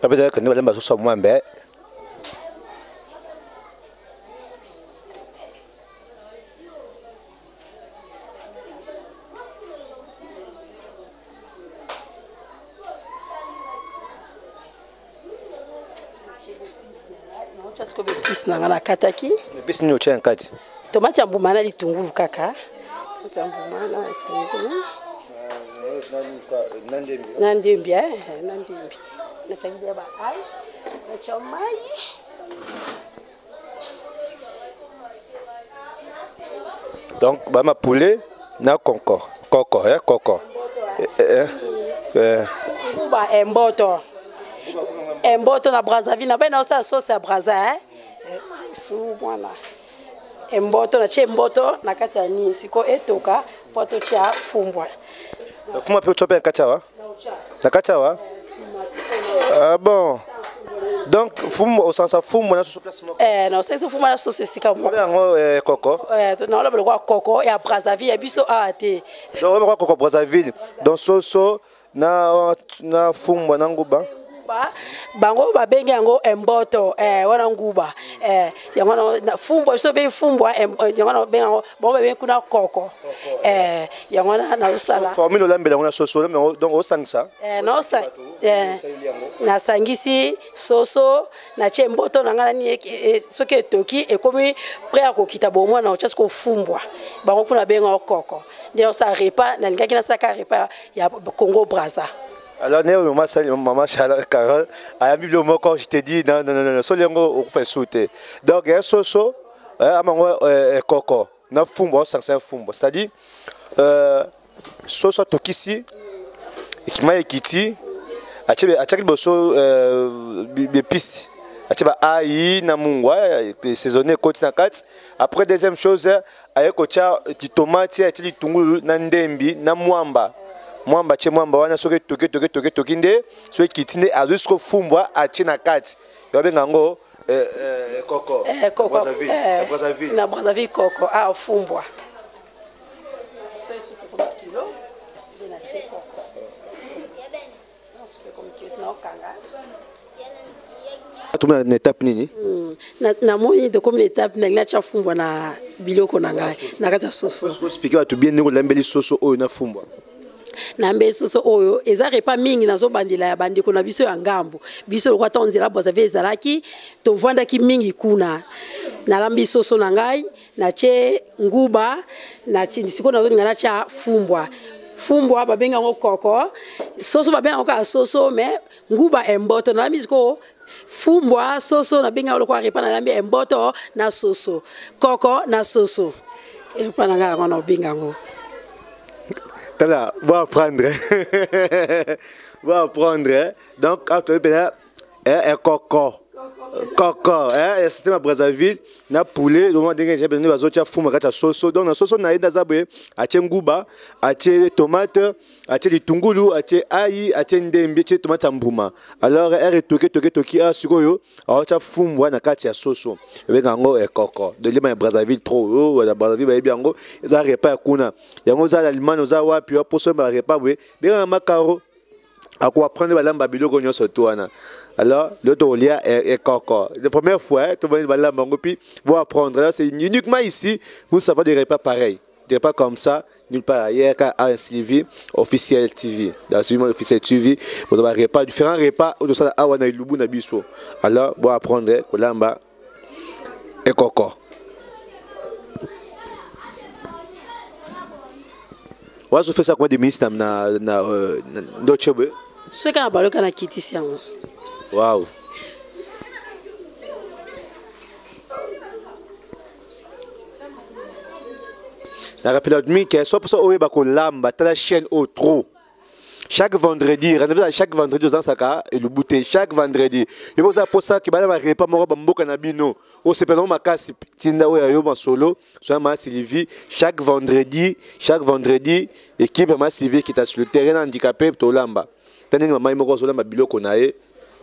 Speaker 1: Peut-être que nous allons passer sur moi, mais
Speaker 2: pis na ngana kataki
Speaker 1: pis ni ocha nkati
Speaker 2: tomate ya mbuma na litungulu kaka Nandembi, nandembi. Nachangia ba ai. Nachamai.
Speaker 1: Donc, bah ma poulet na coco, hein, coco.
Speaker 2: Ba emboto. Emboto na Brazzaville, na bena osa sauce ya Brazza, hein. Su mwana. Emboto na chemboto na kati ya ni siko etoka poto cha fumbwa.
Speaker 1: Fumbwa pe chope kati wa? Na kati wa? Ah bon. Donc fumbwa au sens fumbwa na sauce place moko.
Speaker 2: Na sauce fumbwa na sauce sika moko.
Speaker 1: Yango coco.
Speaker 2: Na loba kwa coco ya Brazzaville ya biso ate.
Speaker 1: Donc on va coco Brazzaville. Donc soso na fumbwa na nguba.
Speaker 2: Bango babengi yango emboto wana nguba yango na fumbwa so be fumbwa yango na benga bango babengi kuna koko yango na usala
Speaker 1: formule olambela ngona soso donc osangisa
Speaker 2: na osa na sangisi soso na chemboto na ngana ni soki etoki ekomi prêt akokita bomwa na ocha ko fumbwa bango kuna benga koko ndio sa repas na lingaki na saka repas ya Congo Brazza.
Speaker 1: Alors, maman Charles Carole, à la Bible, quand je t'ai dit, non, solengo, on fait sauter. Donc, il y a soso, coco, na fumbo, sans fumbo. C'est-à-dire, soso tokisi, qui m'a équité, à chaque bosso, épices, à chaque aïe, na mungwa, saisonné, côte na kat. Après, deuxième chose, avec kocha, du tomate, du tungu, na ndembi, na mwamba. Mwamba che mwamba wana soki toki nde soki kitinde azusko fumbwa achina kati yobenga ngo coco Brazzaville
Speaker 2: na Brazzaville coco fumbwa so isupe comme kilo de na che coco na supe comme kilo na okanga
Speaker 1: atuma na étape nini
Speaker 2: na moi de comme étape na cha fumbwa na biloko na ngai na kata soso
Speaker 1: so expliquer tu bien ngo lambeli soso oyo na fumbwa
Speaker 2: na mbeso oyo eza repa mingi nazo bandela ya bandeko na biso ya ngambo biso lokwa tonzela Brazzaville ezalaki tovandaki mingi kuna na lambi soso na ngai na che nguba na siko nazo ngana cha fumbwa babenga ngo koko soso babenga ngo soso mais nguba emboto na lambi siko fumbwa soso na benga lokwa repa na lambi emboto na soso koko na soso repa na ngai ngona benga ngo.
Speaker 1: Tala, va apprendre. Va apprendre. Donc, quand tu es coco. Coco, c'était ma Brazzaville, na poulet, le moment où j'ai besoin de bazotia fuma kata soso. Donc, na soso na ida zabwe, ache nguba, ache tomate, ache litungulu, ache aïe, ache ndembi, ache tomate mbuma. Alors, elle toki a sukoyo, acha fumwa na kati ya soso. Benga ngo coco. De lima Brazzaville trop, la Brazzaville ba biango, za repas kuna. Yango za aliment za wapi wa poso ba repas we. Benga makaro. À quoi apprendre la langue biloko nyonso toana. Alors, l'autre lia est coco. La première fois, tu vas la langue puis vous apprendre. Là, c'est uniquement ici, vous savez des repas pareils. Des repas comme ça, nulle part ailleurs qu'à un Sylvie officiel TV. Dans ce moment officiel TV, vous avez repas, différents repas, au ça à wana ilubu na biso. Alors, vous apprendre que lamba est coco. Vous avez fait ça comme des ministres na d'autres.
Speaker 2: Ce qu'on a parlé quand on a quitté ici.
Speaker 1: Wow. Je rappelle que soit pour ça on est lamba la chaîne au trop. Chaque vendredi, rendez-vous chaque vendredi aux Ansaka et le bouté chaque vendredi. Je vous apporte ça qui va m'arriver pas moro bamboka na bino. O se pelo makasi tinda o yo solo, soit ma Sylvie chaque vendredi équipe ma Sylvie qui est sur le terrain handicapé to lamba. Tandis que maman moko solo ma biloko na e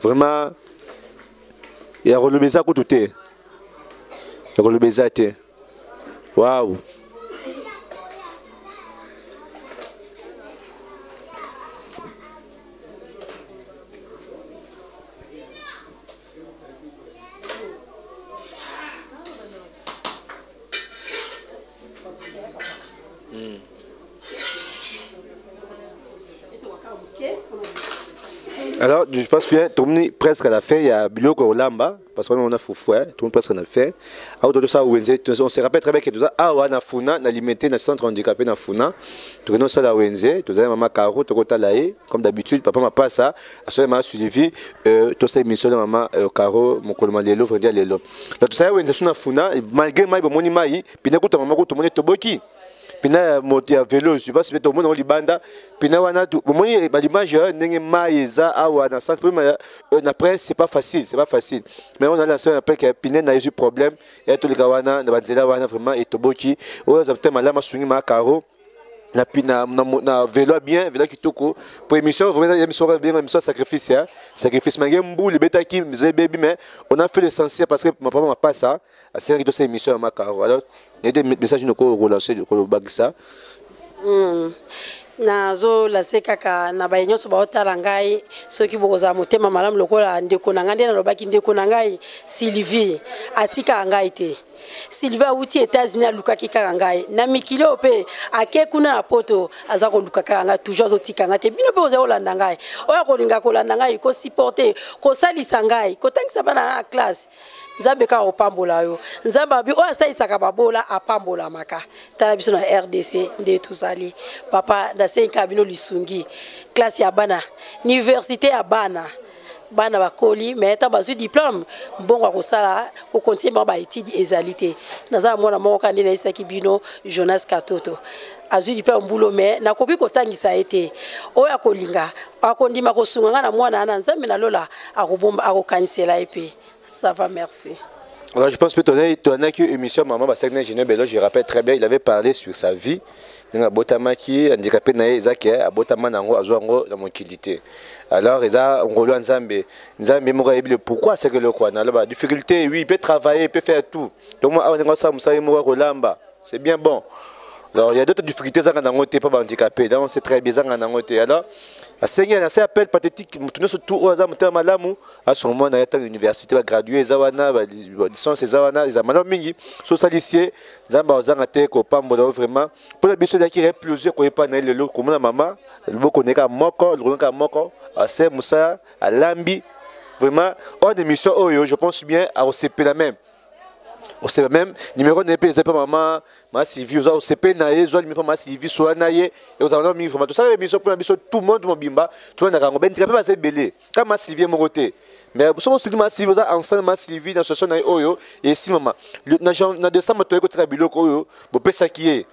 Speaker 1: vraiment il y a relevé ça ko touté. Il y a relevé ça té. Waouh. Alors, je pense bien, tout le monde presque à la fin, il y a Biloko Olamba, parce qu'on a Foufou, tout le monde presque à la fin. On se rappelle très bien que tout ça, on a Founa, on a limité dans le centre handicapé dans Founa. Tout le monde a ONG, tout le monde a Caro, tout le monde a Laé, comme d'habitude, papa m'a pas ça, à ce moment suivi, tout ça émission de maman Caro, mon collement Lélo, Frendia Lélo. Tout ça, ONG sur Founa, malgré moi, mon imaï, puis d'un coup, maman, tout le monde est toboki. Pina moto vélo je pense que monde libanda pina wana tout moment l'image ndenge maïza awa na centre na presse c'est pas facile mais on a lancé un appel que pina na eu problème et tout les gawana na banzela wana vraiment et toboki o za peut-être malama sungi ma caro na pina na vélo bien vélo qui toko pour émission vraiment émission bien émission sacrifice mais mbou le betaki baby mais on a fait l'essentiel parce que ma papa m'a pas ça à série de ces émissions ma caro alors il y a des messages nous relancer de bagisa
Speaker 2: nazo la sekaka na bayenyo so baotala ngai soki bokoza motema malamu lokola ndeko na ngande na lobaki ndeko na ngai Sylvie atika ngai te Sylvie uti États-Unis alukaki kaka ngai na mikilo pe ake kuna na poto aza ko lukaka ngai toujours otika ngai te bino pe oza olanda ngai oya kolinga kolanda ngai ko supporter ko salisa ngai ko tangisa bana na classe Nzambe ka opambola yo Nzambe abi o asa isaka babola apambola maka tala biso na RDC nde tuzali papa da 5 kabino lisungi classe ya bana université ya bana bakoli mais tant bazu diplôme bongo akosala ko continuer ba étude ezalité naza mwana moko kandi na isaki bino Jonas Katoto azu diplôme mbulo mais nakoki kotangisa ete oya kolinga akondima kosunga na mwana na Nzambe na lola akobomba akokanisela epe. Ça va, merci.
Speaker 1: Alors, je pense que tu as une émission, maman, je rappelle très bien, il avait parlé sur sa vie. Il a botamaki, handicapé, il a botamaki, dans mon qualité. Alors, il a un rôle en Zambie. Nzambe, pourquoi c'est que le quoi? La difficulté, oui, il peut travailler, il peut faire tout. Donc, moi, c'est bien bon. Alors, il y a d'autres difficultés dans le pas handicapé. Donc, c'est très bien dans le alors, à Seigneur, c'est un appel pathétique. Nous sommes tous aux amateurs malamu. À ce moment, on a été à l'université, gradué, Zawana, licence, Zawana, les amateurs mingi, socialiciés, Zamba, Zangate, Kopambo, vraiment. Pour la biso qui est plusieurs, qu'on n'est pas le lot, comme la maman, le mot qu'on est à Moko, le mot à Moko, à Saint Moussa, à Lambi. Vraiment, hors d'émission, je pense bien à OCP la même. On sait même numéro n'est pas maman ma Sylvie au CP naé zo numéro ma Sylvie soit naé et aux avons mis vraiment tout ça émission pour émission tout le monde mon bimba tout le monde a ben tu peux pas se belé quand ma Sylvie mon côté mais si on se dit ma Sylvie ensemble ma Sylvie dans ce son naé oyo et si maman na décembre to ko biloko oyo bo pesa qui est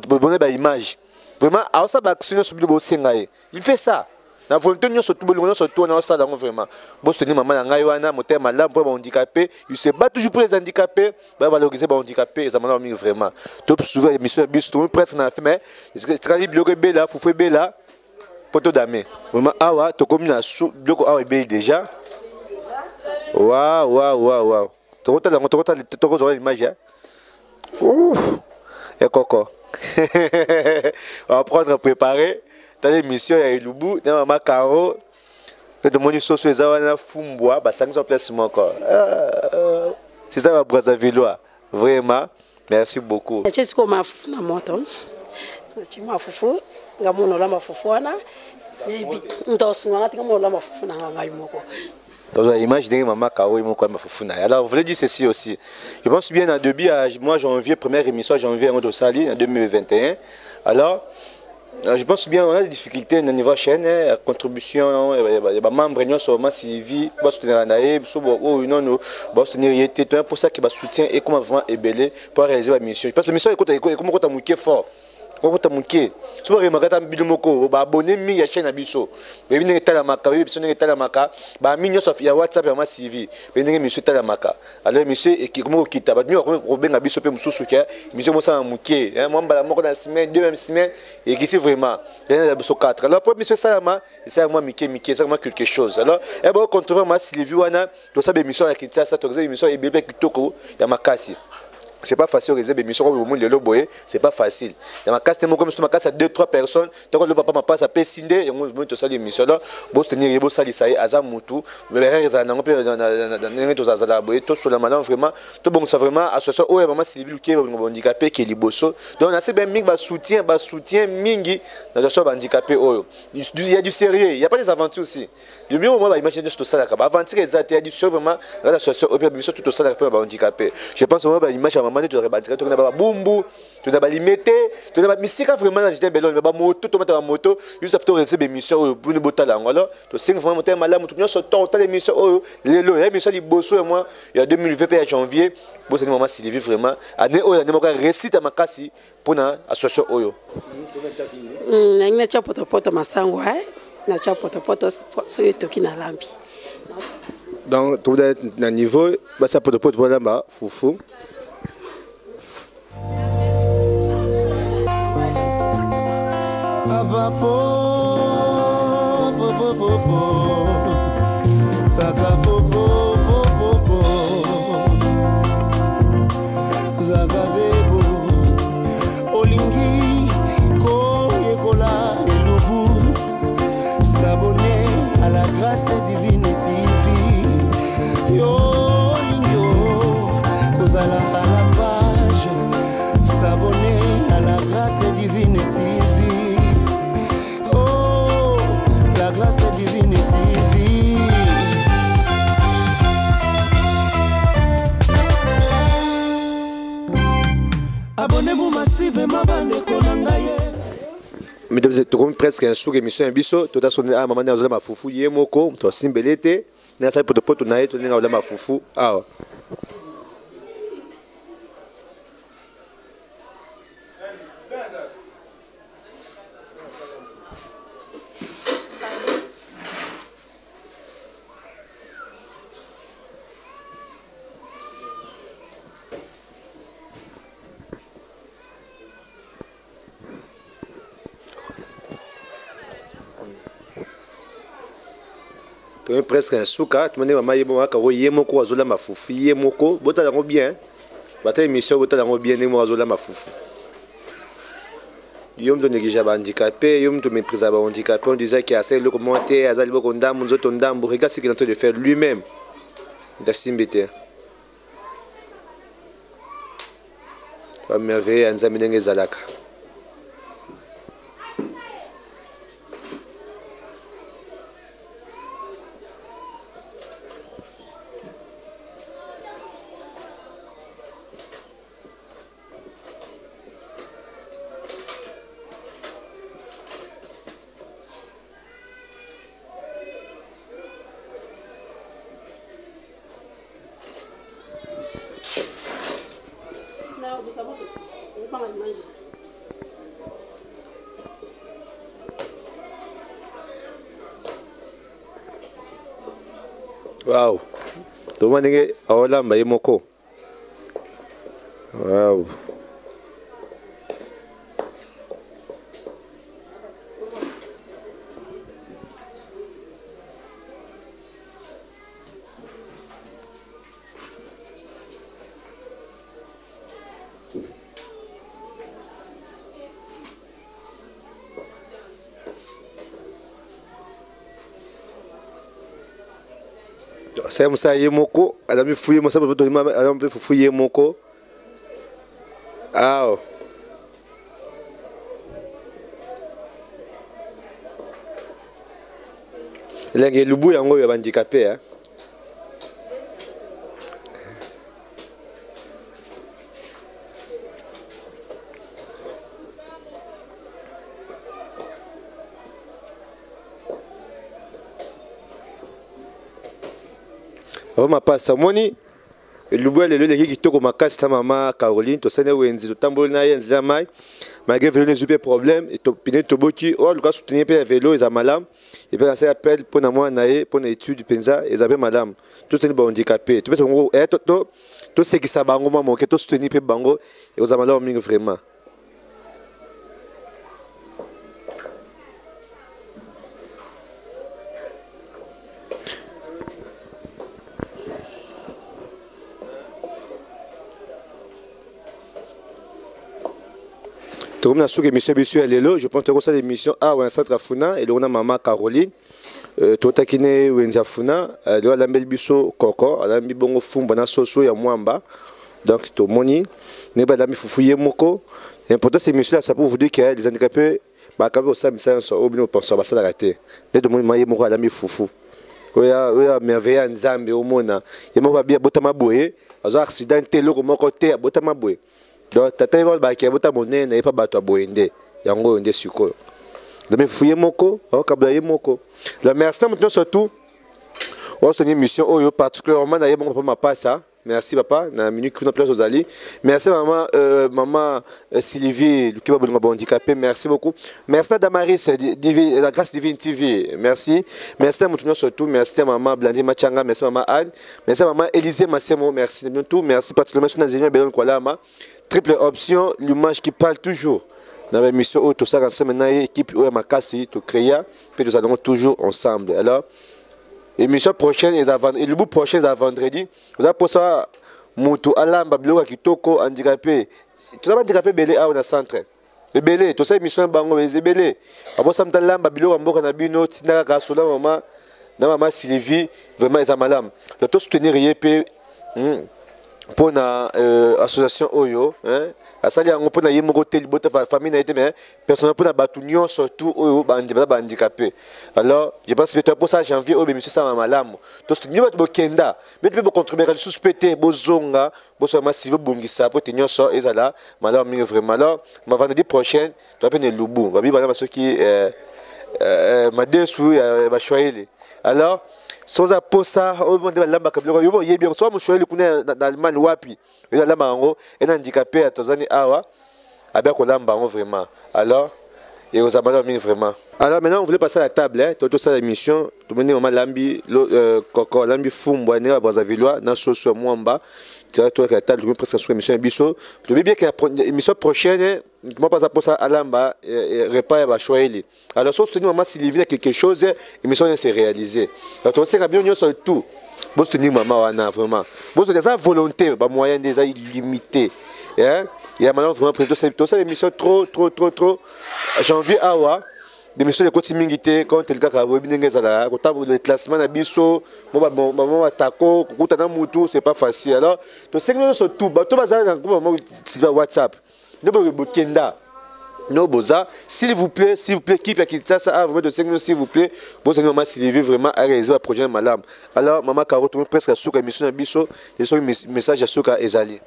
Speaker 1: bonne ba image vraiment à ça ba action sur le sengaye il fait ça na volonté nous surtout bolongo surtout na ça dans vraiment bo soutenir maman na ngai wana motema là pour handicapé il se bat toujours pour les handicapés ba valoriser ba handicapés ça m'a mis vraiment top souvent émission bis tout presque na fait mais c'est très bloqué bela foufou bela poto damé vraiment awa to comme na bloco awa be déjà waouh to kota l'image ouf et coco on va prendre à préparer dans l'émission il y a Lubu dans maman Caro de mon sauce les awana fumbwa ba 500 places mon corps c'est ça ma Brazzavillois vraiment merci beaucoup
Speaker 2: je suis comme na moto tu m'as foufou ngamono la mafufu ana ndosunga ngati kama la mafufu na ngai moko.
Speaker 1: Dans l'image de maman Caro et mon quoi mafufu na. Alors vous voulez dire ceci aussi. Je pense bien en début moi janvier première émission janvier en Sali en 2021. Alors je pense bien on a des difficultés au niveau chaîne la contribution les membres nous sont suivis pour soutenir naïe non pour soutenir était pour ça qui va soutien et comment vraiment ébélé pour réaliser la mission. Je pense que la mission est comment tu as fort. Comment tu as manqué souvent remarquer bido moko ba abonné mi ya chaîne abiso be bini tala maka be biso ne tala maka ba minyo sof ya WhatsApp ya ma CV be ndenge monsieur tala maka alors monsieur et comment kita ba mi ko benga biso pe mususu ke monsieur mo sa muke moi mbala moko na semaine deux même semaine et qui c'est vraiment il y a biso 4 alors pour monsieur Salama c'est moi mike c'est moi quelque chose alors et bon contre ma Sylvie wana to sa be mission ya kitasa to za mission e bebe kitoko ya makasi c'est pas facile réserver émission au monde le boyer, c'est pas facile. Il y a ma casse comme si ma casse à 2-3 personnes, tant que le papa m'a pas ça peut scinder et on monte ça l'émission là, bon tenir yebo ça ça azamutu, mais réza na ngopé dans to za boyer to sur la malin vraiment, to bon ça vraiment association oh maman Sylvie qui est handicapé qui est liboso. Donc on a c'est bien mingi ba soutien mingi dans l'association handicapé oh. Il y a du sérieux, il y a pas des aventures aussi. Le mieux moment va imaginer tout ça là, aventure exacte, il y a du sérieux vraiment dans l'association au émission tout ça là pour handicapé. Je pense vraiment image maman tu rebattre tu na bumbu tu na limité tu na misika vraiment j'étais belon ba moto to mata moto juste après recevoir émission pour nous botala ngolo to sing vraiment monter malamu tu nyonso to ta émission lelo ya émission liboso et moi il y a 2020 pe janvier bo c'est maman Sylvie vraiment année oyo na moka récite makasi pour na association oyo
Speaker 2: na cha poto masango na cha poto so yotoki na lambi
Speaker 1: donc tout na niveau ba ça poto pour lamba fufu
Speaker 7: Saka popo popo Zaga bebo Olingi ko yekola elubu S'abonner à la grâce divine TV Yo lingyo Kozala à la page S'abonner à la grâce divine TV Oh la grâce divine TV Abonnez-vous massivement bande konangaye.
Speaker 1: Mesdames et messieurs, presque un souk émission biso, tout à sonné à maman na fufu yemoko, to simbelete, na sa poto na eto ninga ma fufu. Ah. Presque un souka, tu m'as dit maman yemo ka yemoko azola mafufu yemoko, bota dango bien. Bata émission bota dango bien nemo azola mafufu. Yom to négligé ba handicapé, yom to méprisé ba handicapé, on disait qu'il y a assez le commentaire, azali boko ndambu nzoto ndambu, regarde ce qu'il est en train de faire lui-même. Ndasimbete. Ba merveille anzambe ndenge zalaka. Wow. Tu m'as dit awolamba yemoko. Wow. C'est comme ça yemoko, alors me fouiller moi ça peut donner alors me fouiller yemoko. Ah. Lengi lubu yango ya handicapé hein. Ma passe moni le bois le leki kitoko makasi ta mama Caroline to sene wenzi to tamboli na yenzi la mai malgré vélo ne super problème et to pine to boki oh le cas soutenir pe vélo ils a malam et puis ça appelle pour na moi naé pour na étude penza ils avaient madame tout est bon handicapé tu penses ngo to c'est qui ça bango maman que to soutenir pe bango et aux amalam mingi vraiment. Comme la sous émission bisu lelo, je pense que c'est l'émission A ou un centre Funa et on a maman Caroline. Tota kine wenza Funa, do la mbel biso koko, la mbi bongo fumba na soso ya mwamba. Donc to moni, ne ba la mi fufuye moko. L'important c'est émission là ça pour vous dire que les handicapés ba ka bo ça misa so obino penser ba ça la rater. Dès de moi maye moko la mi fufu. Oya merveille nzambe omona. Yemo ba bia botama boye, azo accident telo ko moko te botama boye. Donc tata yeba ba ki botama monene pas bato boyende. Yango nde siko. Dame fuye moko, o kabla ye moko. La merci maintenant surtout. On se tenir mission oyo particulièrement na yeba ma passa. Merci papa, na minute qu'on a place aux alliés. Merci maman, maman Sylvie, qui va vous handicapé. Merci beaucoup. Merci à Damaris, la grâce divine TV. Merci. Merci à Moutounion surtout. Merci à maman Blandine Machanga. Merci à maman Anne. Merci à maman Élisée Massemo. Merci tout. Merci particulièrement à Nazénia Bélon Kwalama. Triple option, l'image qui parle toujours. Dans la mission, tout ça, maintenant, équipe où ma casse, tout créer. Puis nous allons toujours ensemble. Alors, l'émission prochaine et le bout prochain est à vendredi. Vous avez pour ça Moutou Alamba Biloko Kitoko handicapé. Tout ça handicapé belé à on centre. Le belé, tout ça émission bango les belé. Après ça Alamba Biloko Mboka na bino tinaka kasola maman Sylvie vraiment les amalam. Le tout soutenir yepé pour na association Oyo hein. Asali yango pour na yemoko tel bota famille na été mais personnellement pour na batunion surtout Oyo handicapé. Alors je pense que pour ça janvier au monsieur ça malamu. To soutenir bato bokenda, mais tu peux contribuer à suspecter bozonga, bosoma si vous bongisa pour tenir ça et ça là malamu vraiment. Alors ma vendredi prochain, tu appelles Lubu. Babi bana parce qui ma desu ba choyele. Alors sans appo ça au monde de lamba kabilo yo yebi so mo choyele kuna na Allemagne wapi. Il lamba ngo et handicapé à Tanzanie awa abia ko lamba ngo vraiment. Alors et aux abandonnés vraiment. Alors maintenant on voulait passer à la table hein, tout ça l'émission, tout le monde maman lambi koko lambi fumbo né à Brazzavillois na soso mwamba. Tu as toi à la table, je presque sur l'émission biso. Tu veux bien que l'émission prochaine moi pas pour ça alamba repas va choisir. Alors si tu maman Sylvie quelque chose, l'émission s'est réalisée. Alors tu sais que bien sur tout. Bon soutenir maman wana vraiment. Bon c'est ça volonté, ba moyen déjà illimité. Hein? Il y a maintenant vraiment tout ça l'émission trop janvier awa des missions de continuité quand tel cas ka binenge zala ko tabu le classement na biso bon atako kukuta na mutu c'est pas facile. Alors to sais que surtout bato bazala na sur WhatsApp ne bokenda no boza s'il vous plaît qui peut quitter ça vraiment de 5 minutes s'il vous plaît bon c'est maman Sylvie vraiment à réaliser le projet malam. Alors maman Caro trouve presque sur émission na biso des message à soka ezali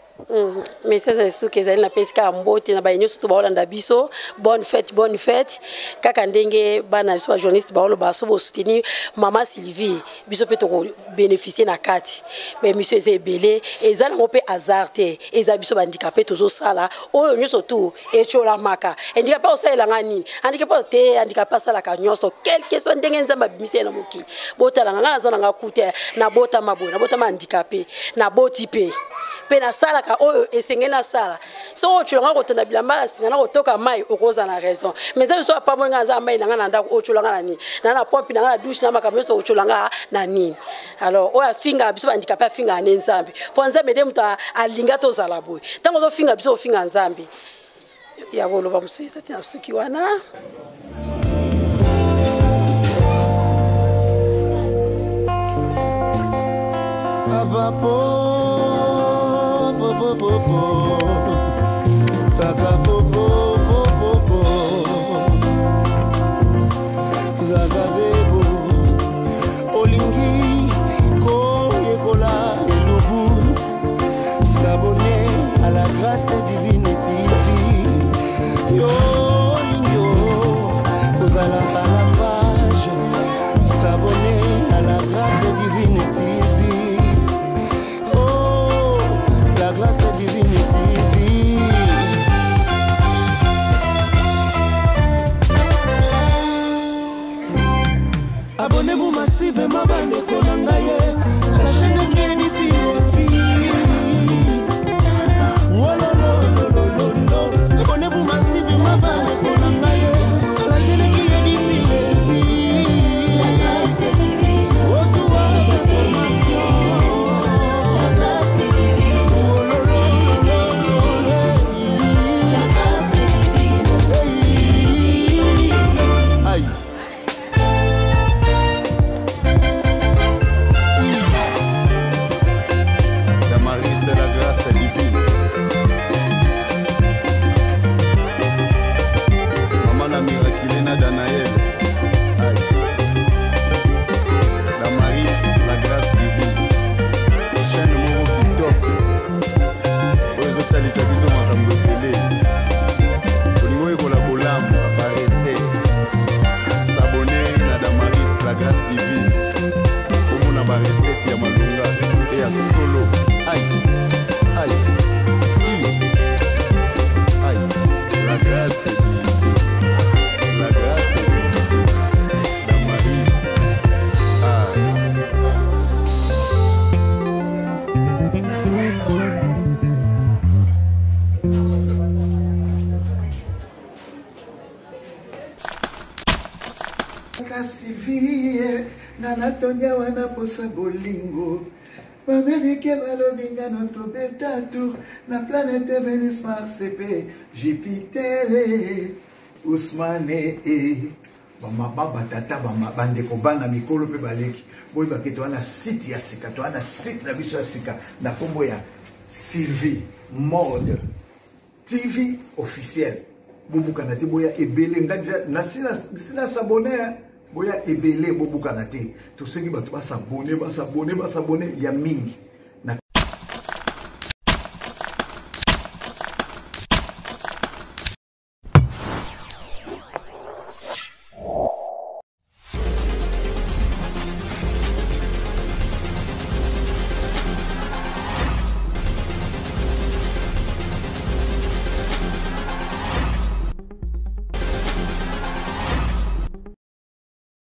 Speaker 2: message à soka ezali na pesika mbote na ba nyusu ba Holanda biso bonne fête kaka ndenge bana biso ba journaliste ba lo ba so bo soutenir maman Sylvie biso peut bénéficier na kati mais monsieur ezebele ezali ngo pe azarte eza biso handicapé tozo sala oyo nyuso tout et chola maka handicapé o sala ngani handicapé sala ka nyuso quelque soit ndenge nzamba bimise na moki botala ngana zana ngakute na bota mabo na bota handicapé na boti pe na sala ka oyo esengena sala so ochulanga kotanda bilamba singana kotoka mai okoza na raison mais ça so pas mo ngaza mai na ngana ndako ochulanga na ni na pompe na ngana douche na makambo so ochulanga na nini. Alors oya finga biso handicapé afinga nzambe po nzambe de muta alinga to zala boy tango zo finga biso finga nzambe ya bolo ba musisa tina suki wana
Speaker 7: Saka popo popo Zaga bebo Olingi Ko yekola Elubu S'abonner à la grâce divine TV Yo Olingo Kozala à la page S'abonner à la grâce divine TV Oh la grâce divine TV Abonnez-vous massivement bande konangaye la chaîne qui est difficile. Oh non non non non non. Abonnez-vous massivement.
Speaker 4: Kasivie nanatonya wana posa bolingo bamelike balobinga notobeta tour na planète Vénus Mars pe Jupiter Ousmane bamababa tata bandeko bana mikolo pe baleki boyi bakete wana site ya sika to wana site na biso ya sika na kombo ya Sylvie Mode TV officiel bobuka te boya ebele nganja nasila s'abonner boya ebele bobuka te to seki bato basabone ya mingi